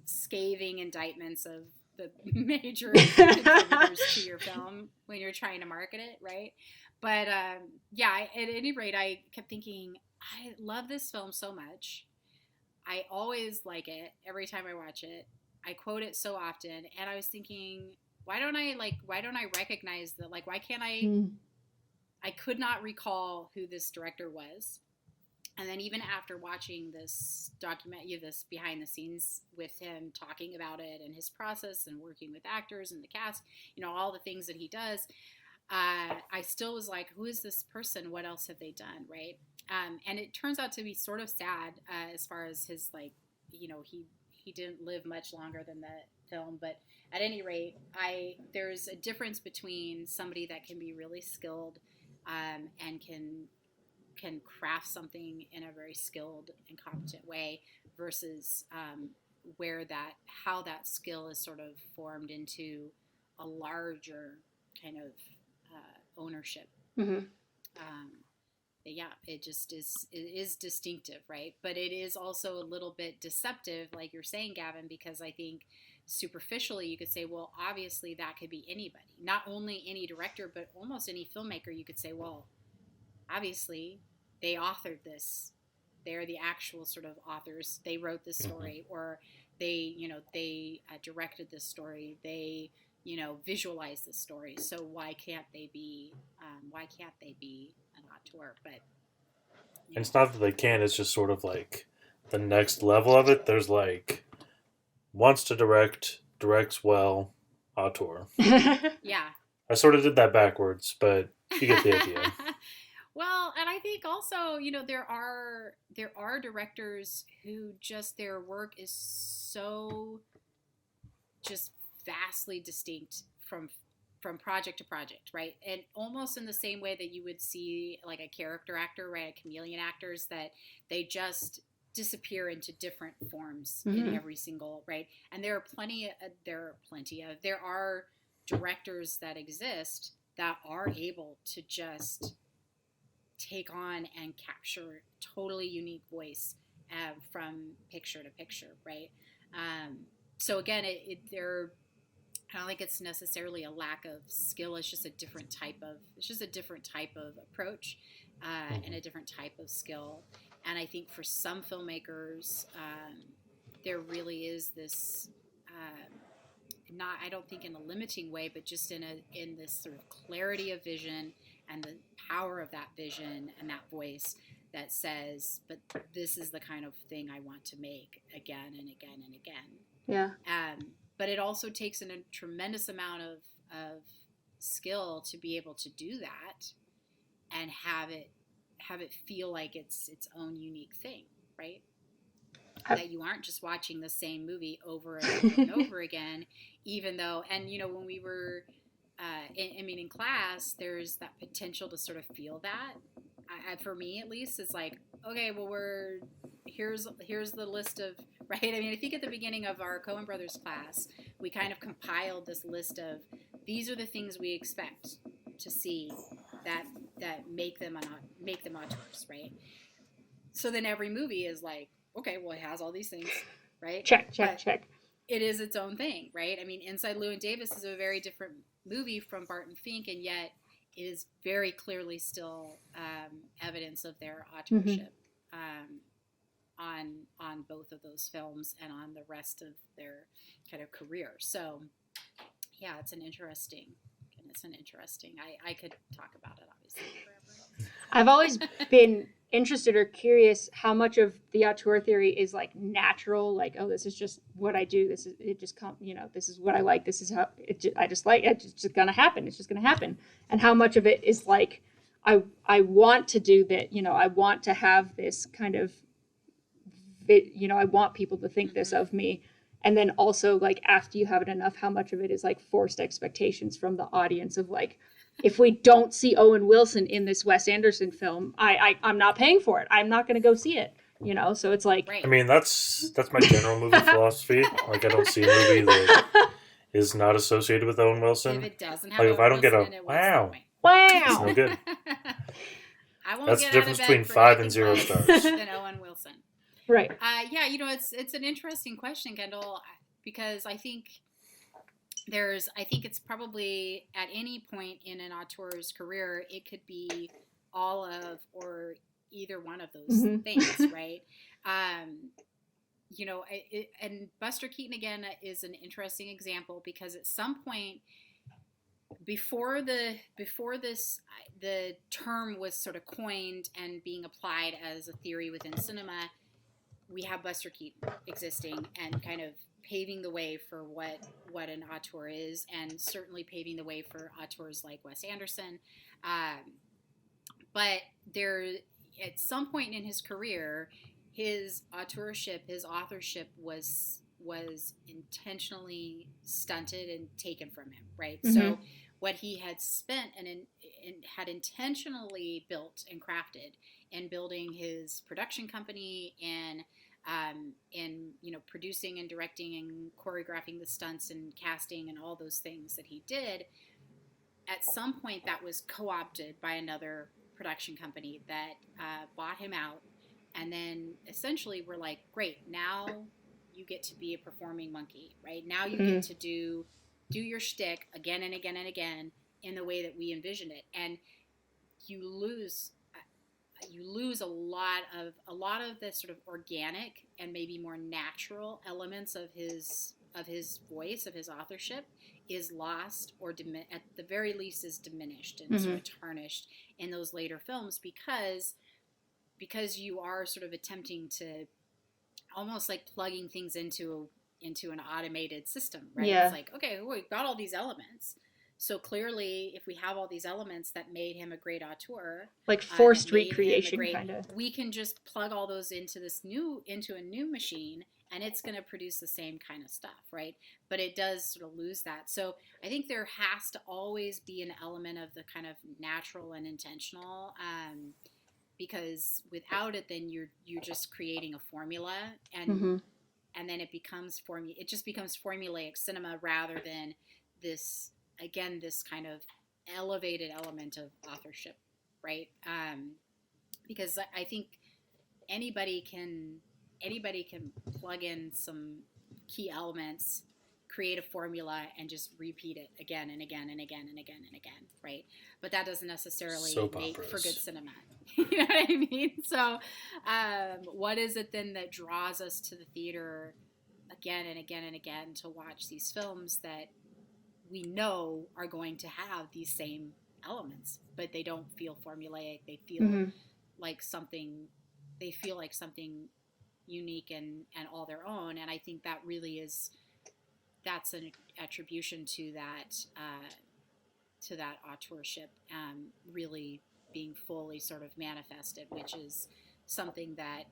scathing indictments of the major contributors to your film when you're trying to market it, right? But at any rate, I kept thinking, I love this film so much. I always like it every time I watch it. I quote it so often, and I was thinking, why don't I recognize that? Like, why can't I? I could not recall who this director was. And then even after watching this this behind the scenes with him talking about it and his process and working with actors and the cast, all the things that he does, I still was like, who is this person? What else have they done, right? And it turns out to be sort of sad as far as his, like, he didn't live much longer than the film. But at any rate, there's a difference between somebody that can be really skilled and can craft something in a very skilled and competent way versus how that skill is sort of formed into a larger kind of ownership. It is distinctive, right? But it is also a little bit deceptive, like you're saying, Gavin, because I think superficially you could say, well, obviously that could be anybody, not only any director, but almost any filmmaker. You could say, well, obviously they authored this, they're the actual sort of authors, they wrote this story, or they directed this story, they visualized this story, so why can't they be an auteur? But and it's not that they can't, it's just sort of like the next level of it. There's like wants to directs well, auteur. Yeah, I sort of did that backwards, but you get the idea. Well, and I think also, there are directors who just, their work is so just vastly distinct from project to project, right? And almost in the same way that you would see like a character actor, right? A chameleon actors, that they just disappear into different forms in every single, right? And there are directors that exist that are able to just take on and capture totally unique voice from picture to picture, right? So again, I don't think it's necessarily a lack of skill. It's just a different type of approach and a different type of skill. And I think for some filmmakers, there really is this, not, I don't think in a limiting way, but just in this sort of clarity of vision and the power of that vision and that voice that says, but this is the kind of thing I want to make again and again and again. Yeah. But it also takes a tremendous amount of skill to be able to do that and have it feel like it's its own unique thing, right? That you aren't just watching the same movie over and over and over again, even though, and you know, when we were, in class, there's that potential to sort of feel that. For me, at least, it's like, okay, well, here's the list of, right? I mean, I think at the beginning of our Coen Brothers class, we kind of compiled this list of, these are the things we expect to see that make them auteurs, right? So then every movie is like, okay, well, it has all these things, right? Check. It is its own thing, right? I mean, Inside Llewyn Davis is a very different movie from Barton Fink, and yet it is very clearly still evidence of their authorship on both of those films and on the rest of their kind of career. So, yeah, it's an interesting. I could talk about it obviously forever. I've always been interested or curious how much of the auteur theory is like natural, like, oh, this is just what I do. This is what I like. This is how it's just gonna happen. It's just gonna happen. And how much of it is like, I want to do that. You know, I want to have this kind of, I want people to think this of me. And then also, like, after you have it enough, how much of it is like forced expectations from the audience of like, if we don't see Owen Wilson in this Wes Anderson film, I'm not paying for it. I'm not going to go see it. You know, so it's like. Right. I mean, that's my general movie philosophy. Like, I don't see a movie that is not associated with Owen Wilson. If it doesn't have like, Owen if I don't Wilson, get a Wow. it's no good. I won't That's get the out of difference bed between for 5 and anything 0 less stars. than Owen Wilson. Right. Yeah, it's an interesting question, Kendall, because I think it's probably at any point in an auteur's career, it could be all of or either one of those things, right? And Buster Keaton again is an interesting example because at some point before the term was sort of coined and being applied as a theory within cinema, we have Buster Keaton existing and kind of paving the way for what an auteur is, and certainly paving the way for auteurs like Wes Anderson. But there, at some point in his career, his authorship was intentionally stunted and taken from him, right? Mm-hmm. So what he had spent and had intentionally built and crafted in building his production company and in producing and directing and choreographing the stunts and casting and all those things that he did, at some point that was co-opted by another production company that bought him out, and then essentially we're like, great, now you get to be a performing monkey, right? Now you get to do your shtick again and again and again in the way that we envision it, and you lose a lot of the sort of organic and maybe more natural elements of his voice, of his authorship, is lost or at the very least is diminished and sort of tarnished in those later films because you are sort of attempting to almost like plugging things into an automated system, right? Yeah. It's like, okay, we've got all these elements. So clearly, if we have all these elements that made him a great auteur, like forced recreation, kind of, we can just plug all those into a new machine, and it's going to produce the same kind of stuff, right? But it does sort of lose that. So I think there has to always be an element of the kind of natural and intentional, because without it, then you're just creating a formula, and then it becomes formulaic cinema rather than this kind of elevated element of authorship, right? Because I think anybody can plug in some key elements, create a formula, and just repeat it again and again and again and again and again, right? But that doesn't necessarily make for good cinema. You know what I mean? So what is it then that draws us to the theater again and again and again to watch these films that we know are going to have these same elements, but they don't feel formulaic. They feel Mm-hmm. like something, they feel like something unique and all their own. And I think that really is, that's an attribution to that authorship, really being fully sort of manifested, which is something that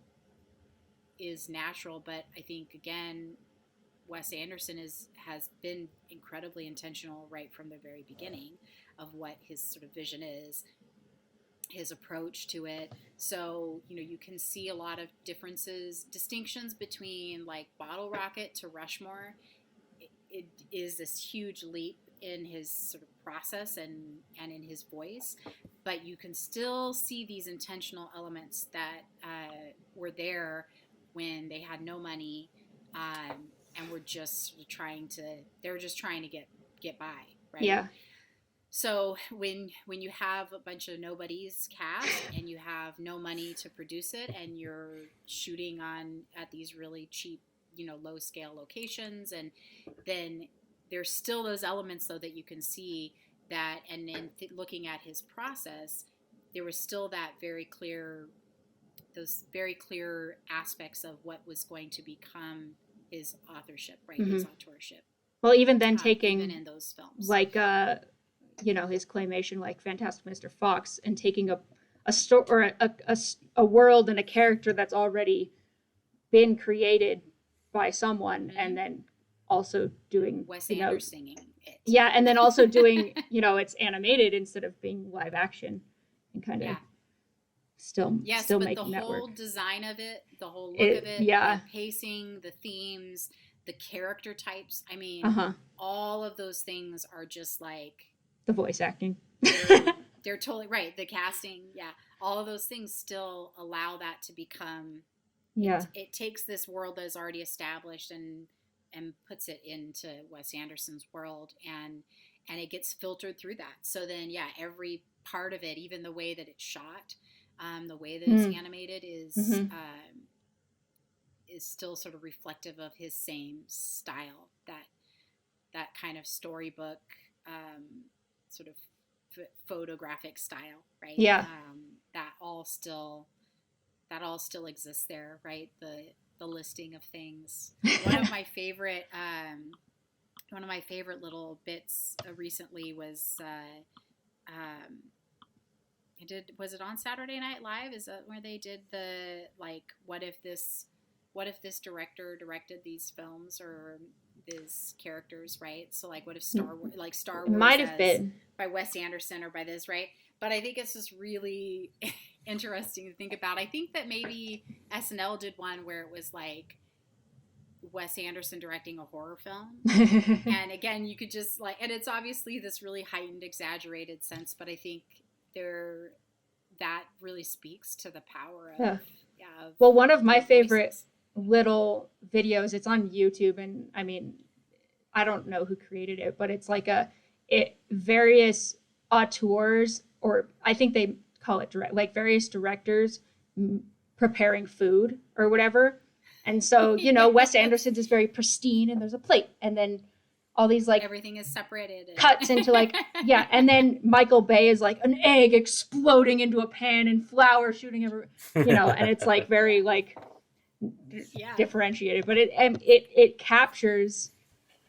is natural. But I think, again, Wes Anderson has been incredibly intentional right from the very beginning of what his sort of vision is, his approach to it. So, you can see a lot of distinctions between like Bottle Rocket to Rushmore. It is this huge leap in his sort of process and in his voice, but you can still see these intentional elements that were there when they had no money, and were just they were just trying to get by, right? Yeah. So when you have a bunch of nobodies cast and you have no money to produce it, and you're shooting at these really cheap, low scale locations, and then there's still those elements though that you can see that, and then looking at his process, there was still those very clear aspects of what was going to become his authorship, right? Mm-hmm. His authorship. Well, even then taking even in those films, like his claymation like Fantastic Mr. Fox, and taking a story or a world and a character that's already been created by someone, mm-hmm. and then also doing Wes Anderson singing it. Yeah, and then also doing it's animated instead of being live action, and kind of still but making the that work. whole design of it, the whole look of it, the pacing, the themes, the character types. I mean, all of those things are just like the voice acting. They're totally right. The casting, all of those things still allow that to become. It takes this world that is already established and puts it into Wes Anderson's world, and it gets filtered through that. So then, every part of it, even the way that it's shot, the way that it's animated is still sort of reflective of his same style, that kind of storybook, sort of photographic style, right? Yeah. That all still exists there, right? The listing of things. One of my favorite little bits recently was was it on Saturday Night Live? Is that where they did the like what if this director directed these films or these characters, right? So like what if Star Wars might have been by Wes Anderson or by this, right? But I think it's just really interesting to think about. I think that maybe SNL did one where it was like Wes Anderson directing a horror film. And again, you could just and it's obviously this really heightened, exaggerated sense, but I think that really speaks to the power of, well, one of my favorite little videos, it's on YouTube, and I mean, I don't know who created it, but it's like various auteurs, or I think they call it various directors preparing food or whatever. And so, Wes Anderson's is very pristine, and there's a plate, and then all these everything is separated, cuts into and then Michael Bay is like an egg exploding into a pan and flour shooting everywhere, and it's very differentiated, but it captures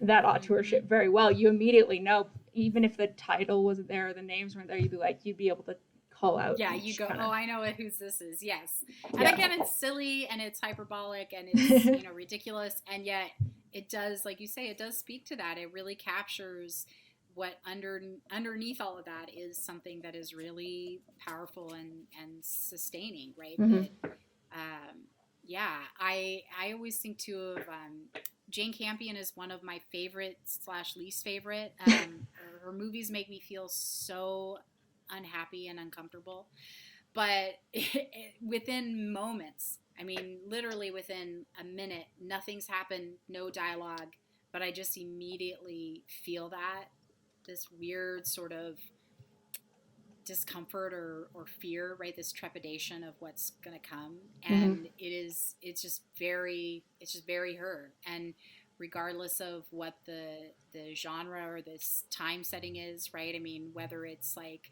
that authorship very well. You immediately know, even if the title wasn't there or the names weren't there, you'd be able to call out. Yeah, you go, oh, I know whose this is. Yes. And again, it's silly and it's hyperbolic and it's, ridiculous. And yet it does, like you say, it does speak to that. It really captures what underneath all of that is something that is really powerful and sustaining, right? Mm-hmm. But, I always think too of Jane Campion is one of my favorite / least favorite. Her movies make me feel so unhappy and uncomfortable, but within moments, I mean, literally within a minute, nothing's happened, no dialogue, but I just immediately feel this weird sort of discomfort or fear, right? This trepidation of what's going to come. And it's just very her. And regardless of what the genre or this time setting is, right? I mean, whether it's like,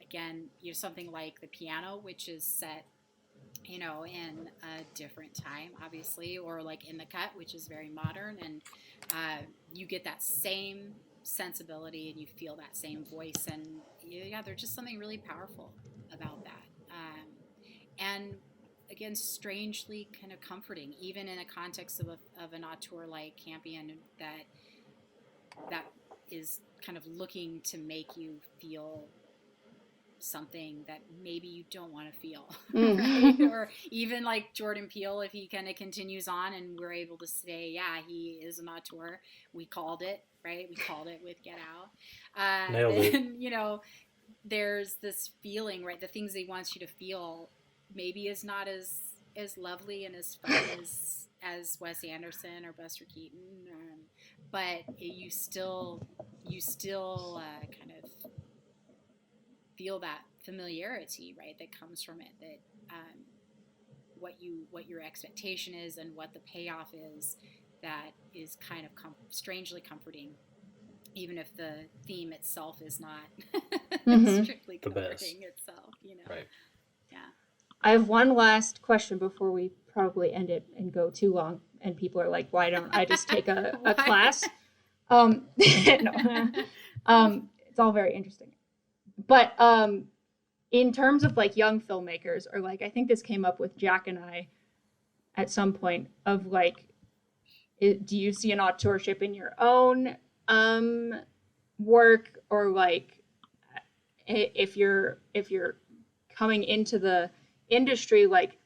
again, something like The Piano, which is set, in a different time, obviously, or like In the Cut, which is very modern, and you get that same sensibility and you feel that same voice, and there's just something really powerful about that. And again, strangely kind of comforting, even in a context of an auteur like Campion that is kind of looking to make you feel something that maybe you don't want to feel, right? Or even like Jordan Peele, if he kind of continues on and we're able to say, yeah, he is an auteur. We called it, right? We called it with Get Out. Nailed it. There's this feeling, right? The things he wants you to feel maybe is not as lovely and as fun as Wes Anderson or Buster Keaton, but you still kind of feel that familiarity, right, that comes from it, that what your expectation is and what the payoff is, that is kind of strangely comforting, even if the theme itself is not strictly comforting itself, Right. Yeah. I have one last question before we probably end it and go too long, and people are like, why don't I just take a class? No. It's all very interesting. But in terms of like young filmmakers, or like, I think this came up with Jack and I at some point, of like, do you see an authorship in your own work, or like if you're coming into the industry, like,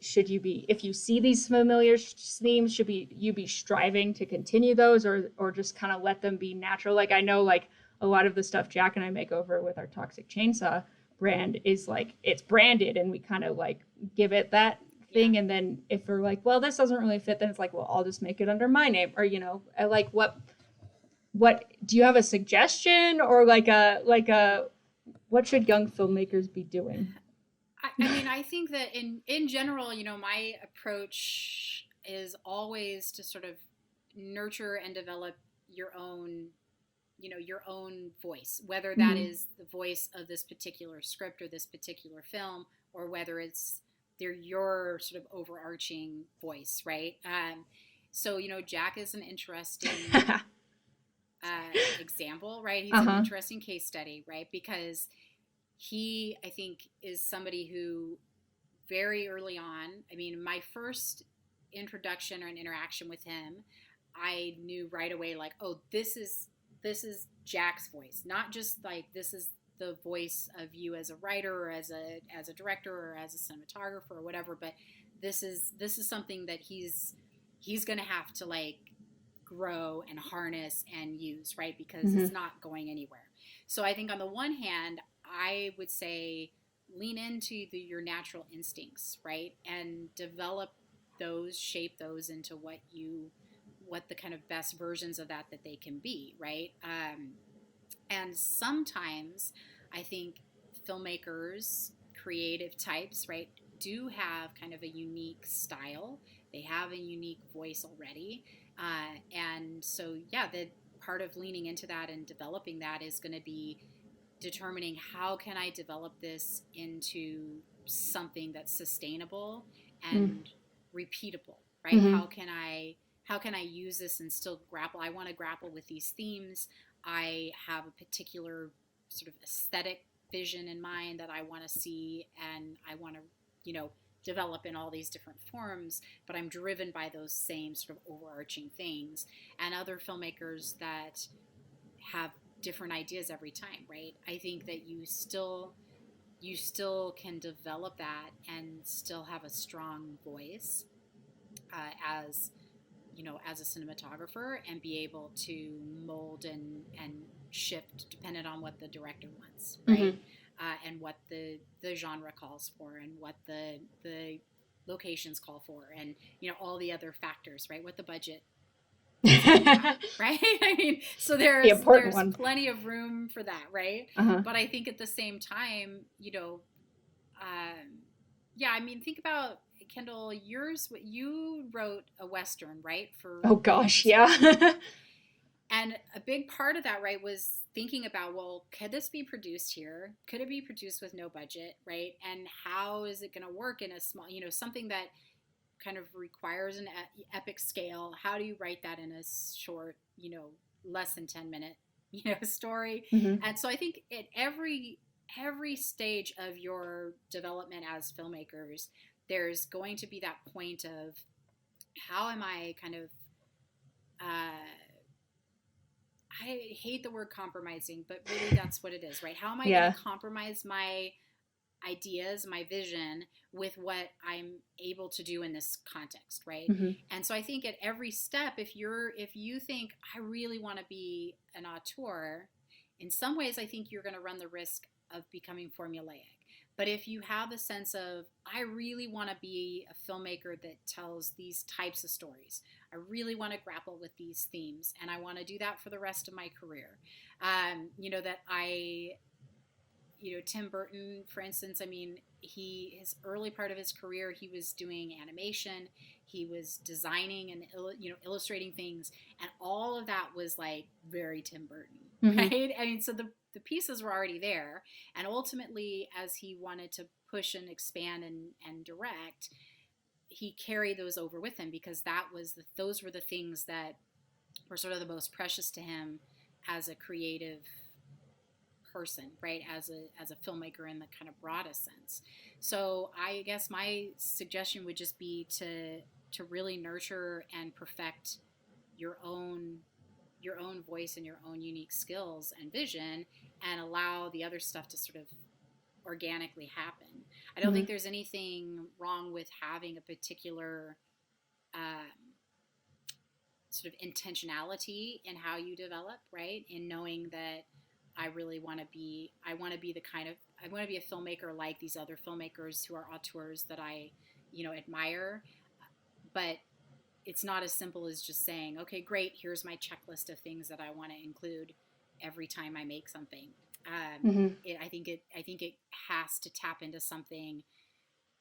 should you be, if you see these familiar themes, should you be striving to continue those, or just kind of let them be natural? Like, I know like a lot of the stuff Jack and I make over with our Toxic Chainsaw brand is like, it's branded and we kind of like give it that thing. And then if we're like, well, this doesn't really fit, then it's like, well, I'll just make it under my name, or, like, what do you have a suggestion, or like a what should young filmmakers be doing? I mean, I think that in general, my approach is always to sort of nurture and develop your own voice, whether that is the voice of this particular script or this particular film, or whether they're your sort of overarching voice, right? So, Jack is an interesting example, right? He's an interesting case study, right? Because he, I think, is somebody who very early on, I mean, my first introduction or an interaction with him, I knew right away, like, oh, this is Jack's voice, not just like this is the voice of you as a writer or as a director or as a cinematographer or whatever, but this is something that he's going to have to like grow and harness and use, right? Because it's not going anywhere. So I think on the one hand, I would say lean into your natural instincts, right? And develop those, shape those into what the kind of best versions of that they can be, right? And sometimes I think filmmakers, creative types, right, do have kind of a unique style. They have a unique voice already. And so, the part of leaning into that and developing that is going to be determining, how can I develop this into something that's sustainable and repeatable, right? How can I use this and still grapple? I want to grapple with these themes. I have a particular sort of aesthetic vision in mind that I want to see, and I want to, develop in all these different forms, but I'm driven by those same sort of overarching things. And other filmmakers that have different ideas every time, right? I think that you still can develop that and still have a strong voice as a cinematographer, and be able to mold and shift dependent on what the director wants, right? And what the genre calls for, and what the locations call for, and all the other factors, right? What the budget right? I mean, so there's plenty of room for that, right? But I think at the same time, I mean, think about Kendall, you wrote a Western, right? Oh gosh, yeah. And a big part of that, right, was thinking about, well, could this be produced here? Could it be produced with no budget, right? And how is it going to work in a small, something that kind of requires an epic scale? How do you write that in a short, less than 10-minute, story? Mm-hmm. And so I think at every stage of your development as filmmakers, there's going to be that point of how am I kind of, I hate the word compromising, but really that's what it is, right? How am I going to compromise my ideas, my vision with what I'm able to do in this context, right? Mm-hmm. And so I think at every step, if you think I really want to be an auteur, in some ways I think you're going to run the risk of becoming formulaic. But if you have a sense of, I really want to be a filmmaker that tells these types of stories, I really want to grapple with these themes, and I want to do that for the rest of my career. Tim Burton, for instance, I mean, his early part of his career, he was doing animation, he was designing and illustrating things, and all of that was like very Tim Burton, mm-hmm. right? I mean, so the pieces were already there, and ultimately, as he wanted to push and expand and direct, he carried those over with him, because those were the things that were sort of the most precious to him as a creative person, right? As a filmmaker in the kind of broadest sense. So I guess my suggestion would just be to really nurture and perfect your own voice and your own unique skills and vision, and allow the other stuff to sort of organically happen. I don't mm-hmm. think there's anything wrong with having a particular sort of intentionality in how you develop, right? In knowing that I want to be a filmmaker like these other filmmakers who are auteurs that I, admire. But it's not as simple as just saying, okay, great, here's my checklist of things that I want to include every time I make something. Mm-hmm. I think it has to tap into something.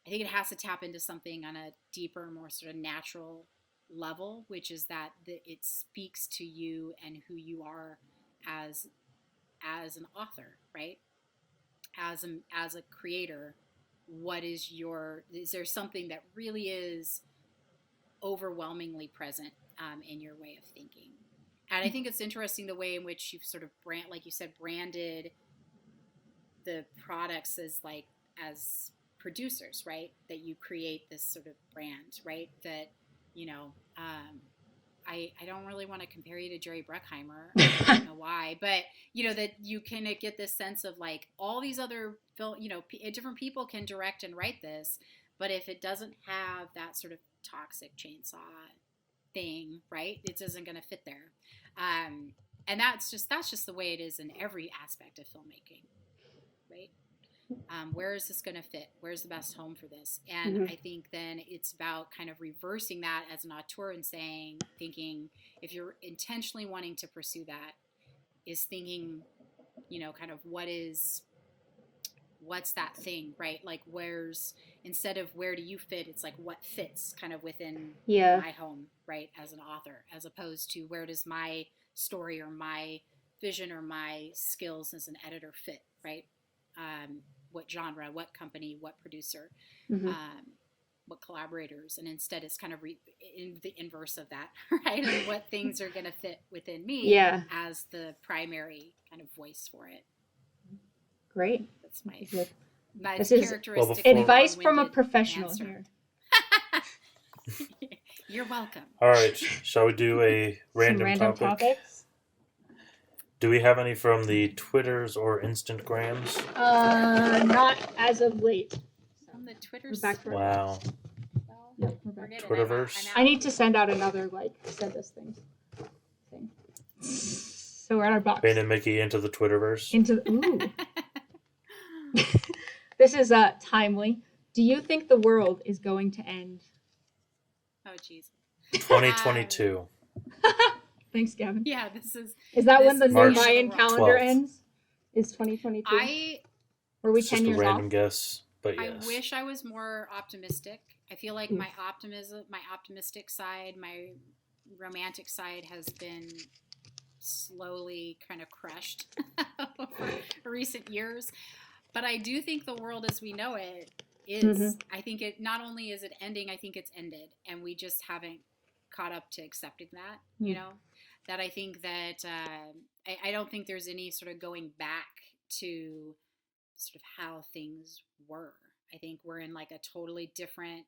I think it has to tap into something on a deeper, more sort of natural level, which is that it speaks to you and who you are as an author, right? As a creator, is there something that really is overwhelmingly present in your way of thinking? And I think it's interesting the way in which you've sort of branded the products as producers, right? That you create this sort of brand, right? That, I don't really want to compare you to Jerry Bruckheimer. I don't know why, but that you kind of get this sense of like all these other different people can direct and write this, but if it doesn't have that sort of toxic chainsaw thing, right, it isn't going to fit there. And that's just the way it is in every aspect of filmmaking, right? Where is this going to fit? Where's the best home for this? And mm-hmm. I think then it's about kind of reversing that as an auteur and thinking, if you're intentionally wanting to pursue that, is thinking, kind of what's that thing, right? Like instead of where do you fit, it's like what fits kind of within my home, right? As an author, as opposed to where does my story or my vision or my skills as an editor fit, right? What genre, what company, what producer, mm-hmm. What collaborators, and instead it's kind of in the inverse of that, right? And what things are going to fit within me as the primary kind of voice for it. Great. That's my this characteristic. Is advice from a professional answer. Here. You're welcome. All right, shall we do a random topics? Do we have any from the Twitters or Instagrams? Not as of late. From the Twitters? Wow. Yep, Twitterverse? I need to send out another, send us thing. So we're in our box. Bane and Mickey into the Twitterverse? Ooh. This is timely. Do you think the world is going to end? Oh, jeez. 2022. Thanks, Gavin. Yeah, this is... Is that when the new March Mayan calendar 12th. ends? Is 2022? Or are we 10 years off? Just a random guess. But I yes. wish I was more optimistic. I feel like my optimistic side, my romantic side has been slowly kind of crushed over recent years. But I do think the world as we know it is, I think it not only is it ending, I think it's ended. And we just haven't caught up to accepting that, you know, that I think that I don't think there's any sort of going back to sort of how things were. I think we're in like a totally different,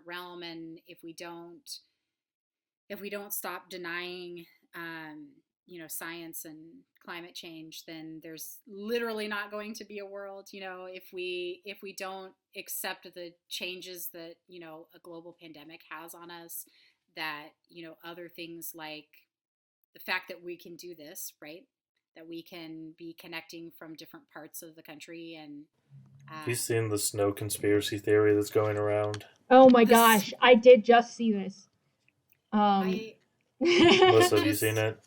realm. And if we don't stop denying, you know, science and climate change, then there's literally not going to be a world. You know, if we don't accept the changes that, you know, a global pandemic has on us, that, you know, other things like the fact that we can do this, right? That we can be connecting from different parts of the country. And have you seen the snow conspiracy theory that's going around? Oh my gosh, I did just see this. Melissa, have you seen it?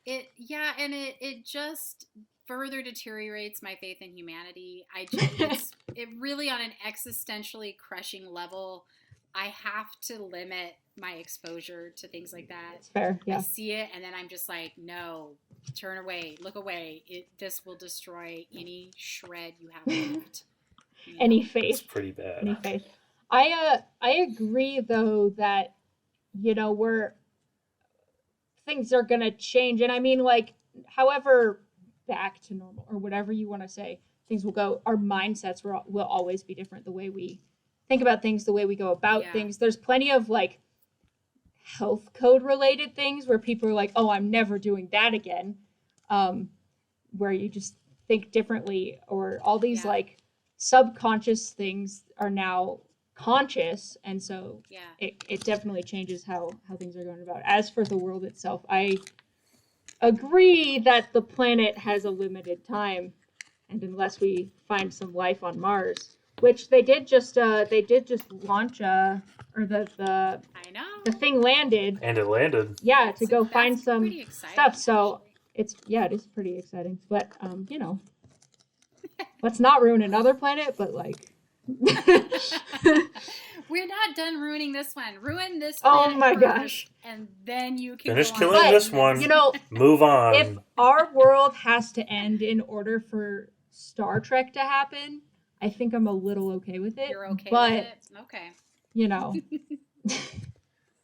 And it just further deteriorates my faith in humanity. It really, on an existentially crushing level, I have to limit my exposure to things like that. That's fair, yeah. I see it, and then I'm just like, no, turn away, look away. This will destroy any shred you have left. You know? Any faith. It's pretty bad. Any faith. I agree, though, that, you know, things are going to change. And I mean, like, however back to normal or whatever you want to say, things will go, our mindsets will always be different. The way we think about things, the way we go about things. There's plenty of, like, health code related things where people are like, oh, I'm never doing that again. Where you just think differently, or all these, like, subconscious things are now conscious, and so it definitely changes how things are going about. As for the world itself, I agree that the planet has a limited time, and unless we find some life on Mars, which they did just launch or the I know the thing landed, and it landed to go find some stuff. So actually. it is pretty exciting, but you know, let's not ruin another planet, but like we're not done ruining this one. Ruin this Oh one my first, gosh. and then you can finish go killing on. this one. You know, move on. if our world has to end in order for Star Trek to happen, I think I'm a little okay with it. You're okay but, with it? Okay. You know.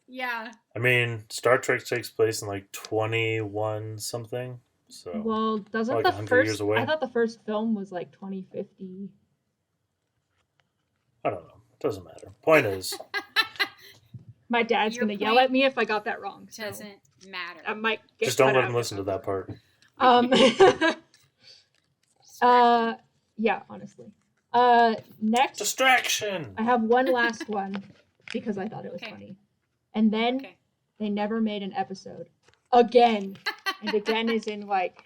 Yeah. I mean, Star Trek takes place in like 21 something. So well, doesn't like the 100 years first away? I thought the first film was like 2050. I don't know. Doesn't matter. Point is, My dad's Your gonna yell point at me if I got that wrong. So Doesn't matter. I might get just don't cut let out him listen to that part. Yeah, honestly. Next, Distraction! I have one last one because I thought it was funny. And then they never made an episode. Again. And again is in like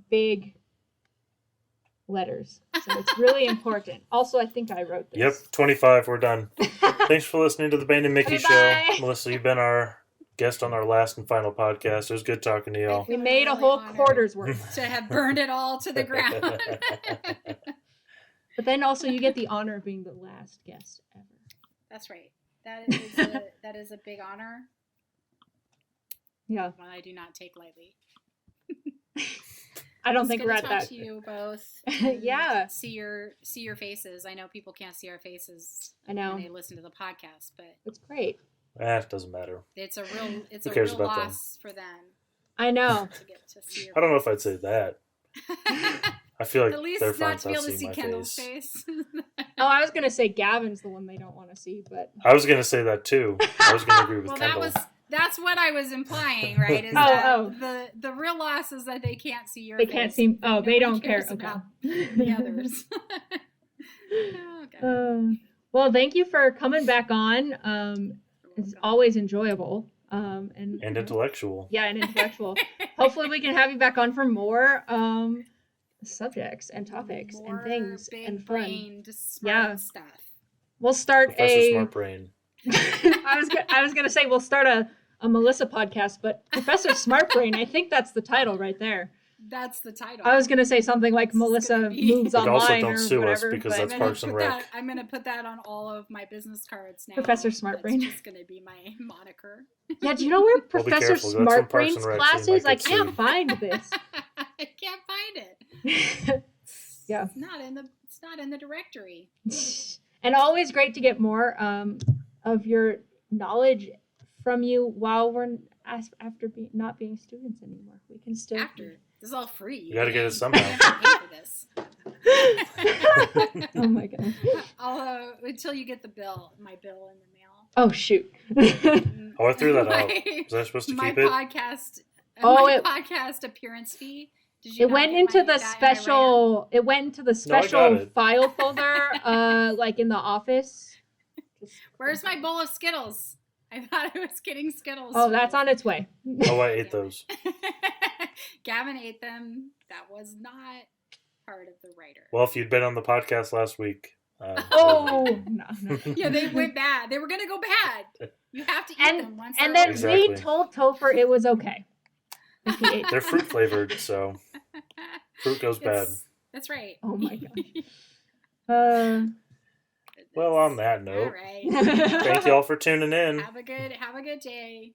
big letters. So it's really important. Also, I think I wrote this. Yep, 25, we're done. Thanks for listening to the Bane and Mickey Bye-bye. Show. Melissa, you've been our guest on our last and final podcast. It was good talking to y'all. We made a really whole honored quarter's worth. to have burned it all to the ground. But then also you get the honor of being the last guest ever. That's right. That is a big honor. Yeah. One I do not take lightly. I don't It's think good we're to at talk that. to you both. Yeah. See your faces. I know people can't see our faces. I know. When they listen to the podcast, but It's great. It doesn't matter. it's a real Who cares about loss for them I know. to get to see your I don't know if I'd say that. I feel like At least they're not fine to be able to seeing see my Kendall's face. face. Oh, I was gonna say Gavin's the one they don't want to see, but I was going to say that too. I was going to agree with Well, Kendall. that's what I was implying, right? Is Oh, that the real loss is that they can't see your they face. can't see. Oh, they Nobody don't care. cares Okay. about the others. Oh, God. Well, thank you for coming back on. It's always enjoyable. And intellectual. Yeah, and intellectual. Hopefully, we can have you back on for more subjects and topics More and things big and fun. brained, smart Yeah. stuff. We'll start Professor Smart Brain. I was gonna say we'll start a Melissa podcast, but Professor Smart Brain. I think that's the title right there. That's the title. I was gonna say something like Melissa moves But also online don't or sue us whatever. because but that's Parks and Rec. I'm gonna put that on all of my business cards now. Professor Smartbrain. That's just gonna be my moniker. Yeah, do you know where Well, be Professor careful. That's from Parks Smartbrain's and Rec, class so you is? might I get can't sued. find this. I can't find it. Yeah. It's not in the directory. And always great to get more of your knowledge from you while we're after not being students anymore. We can still After this is all free. You gotta get it You somehow. have to pay for this. Oh my god. Although until you get my bill in the mail. Oh shoot. Oh, I threw that out. Was I supposed to my keep it? podcast appearance fee. Did you It not went get into the that in my special. It went into the No, I got special it. file folder, like in the office. Where's my bowl of Skittles? I thought I was getting Skittles. Oh, that's on its way. Oh, I ate those. Gavin ate them. That was not part of the writer. Well, if you'd been on the podcast last week. Oh no. Yeah, they went bad. They were gonna go bad. You have to eat them once. And they're then over. we Exactly. told Topher it was okay. If he ate. They're fruit flavored, so fruit goes bad. That's right. Oh my god. Well, on that All note, right. thank you all for tuning in. Have a good day.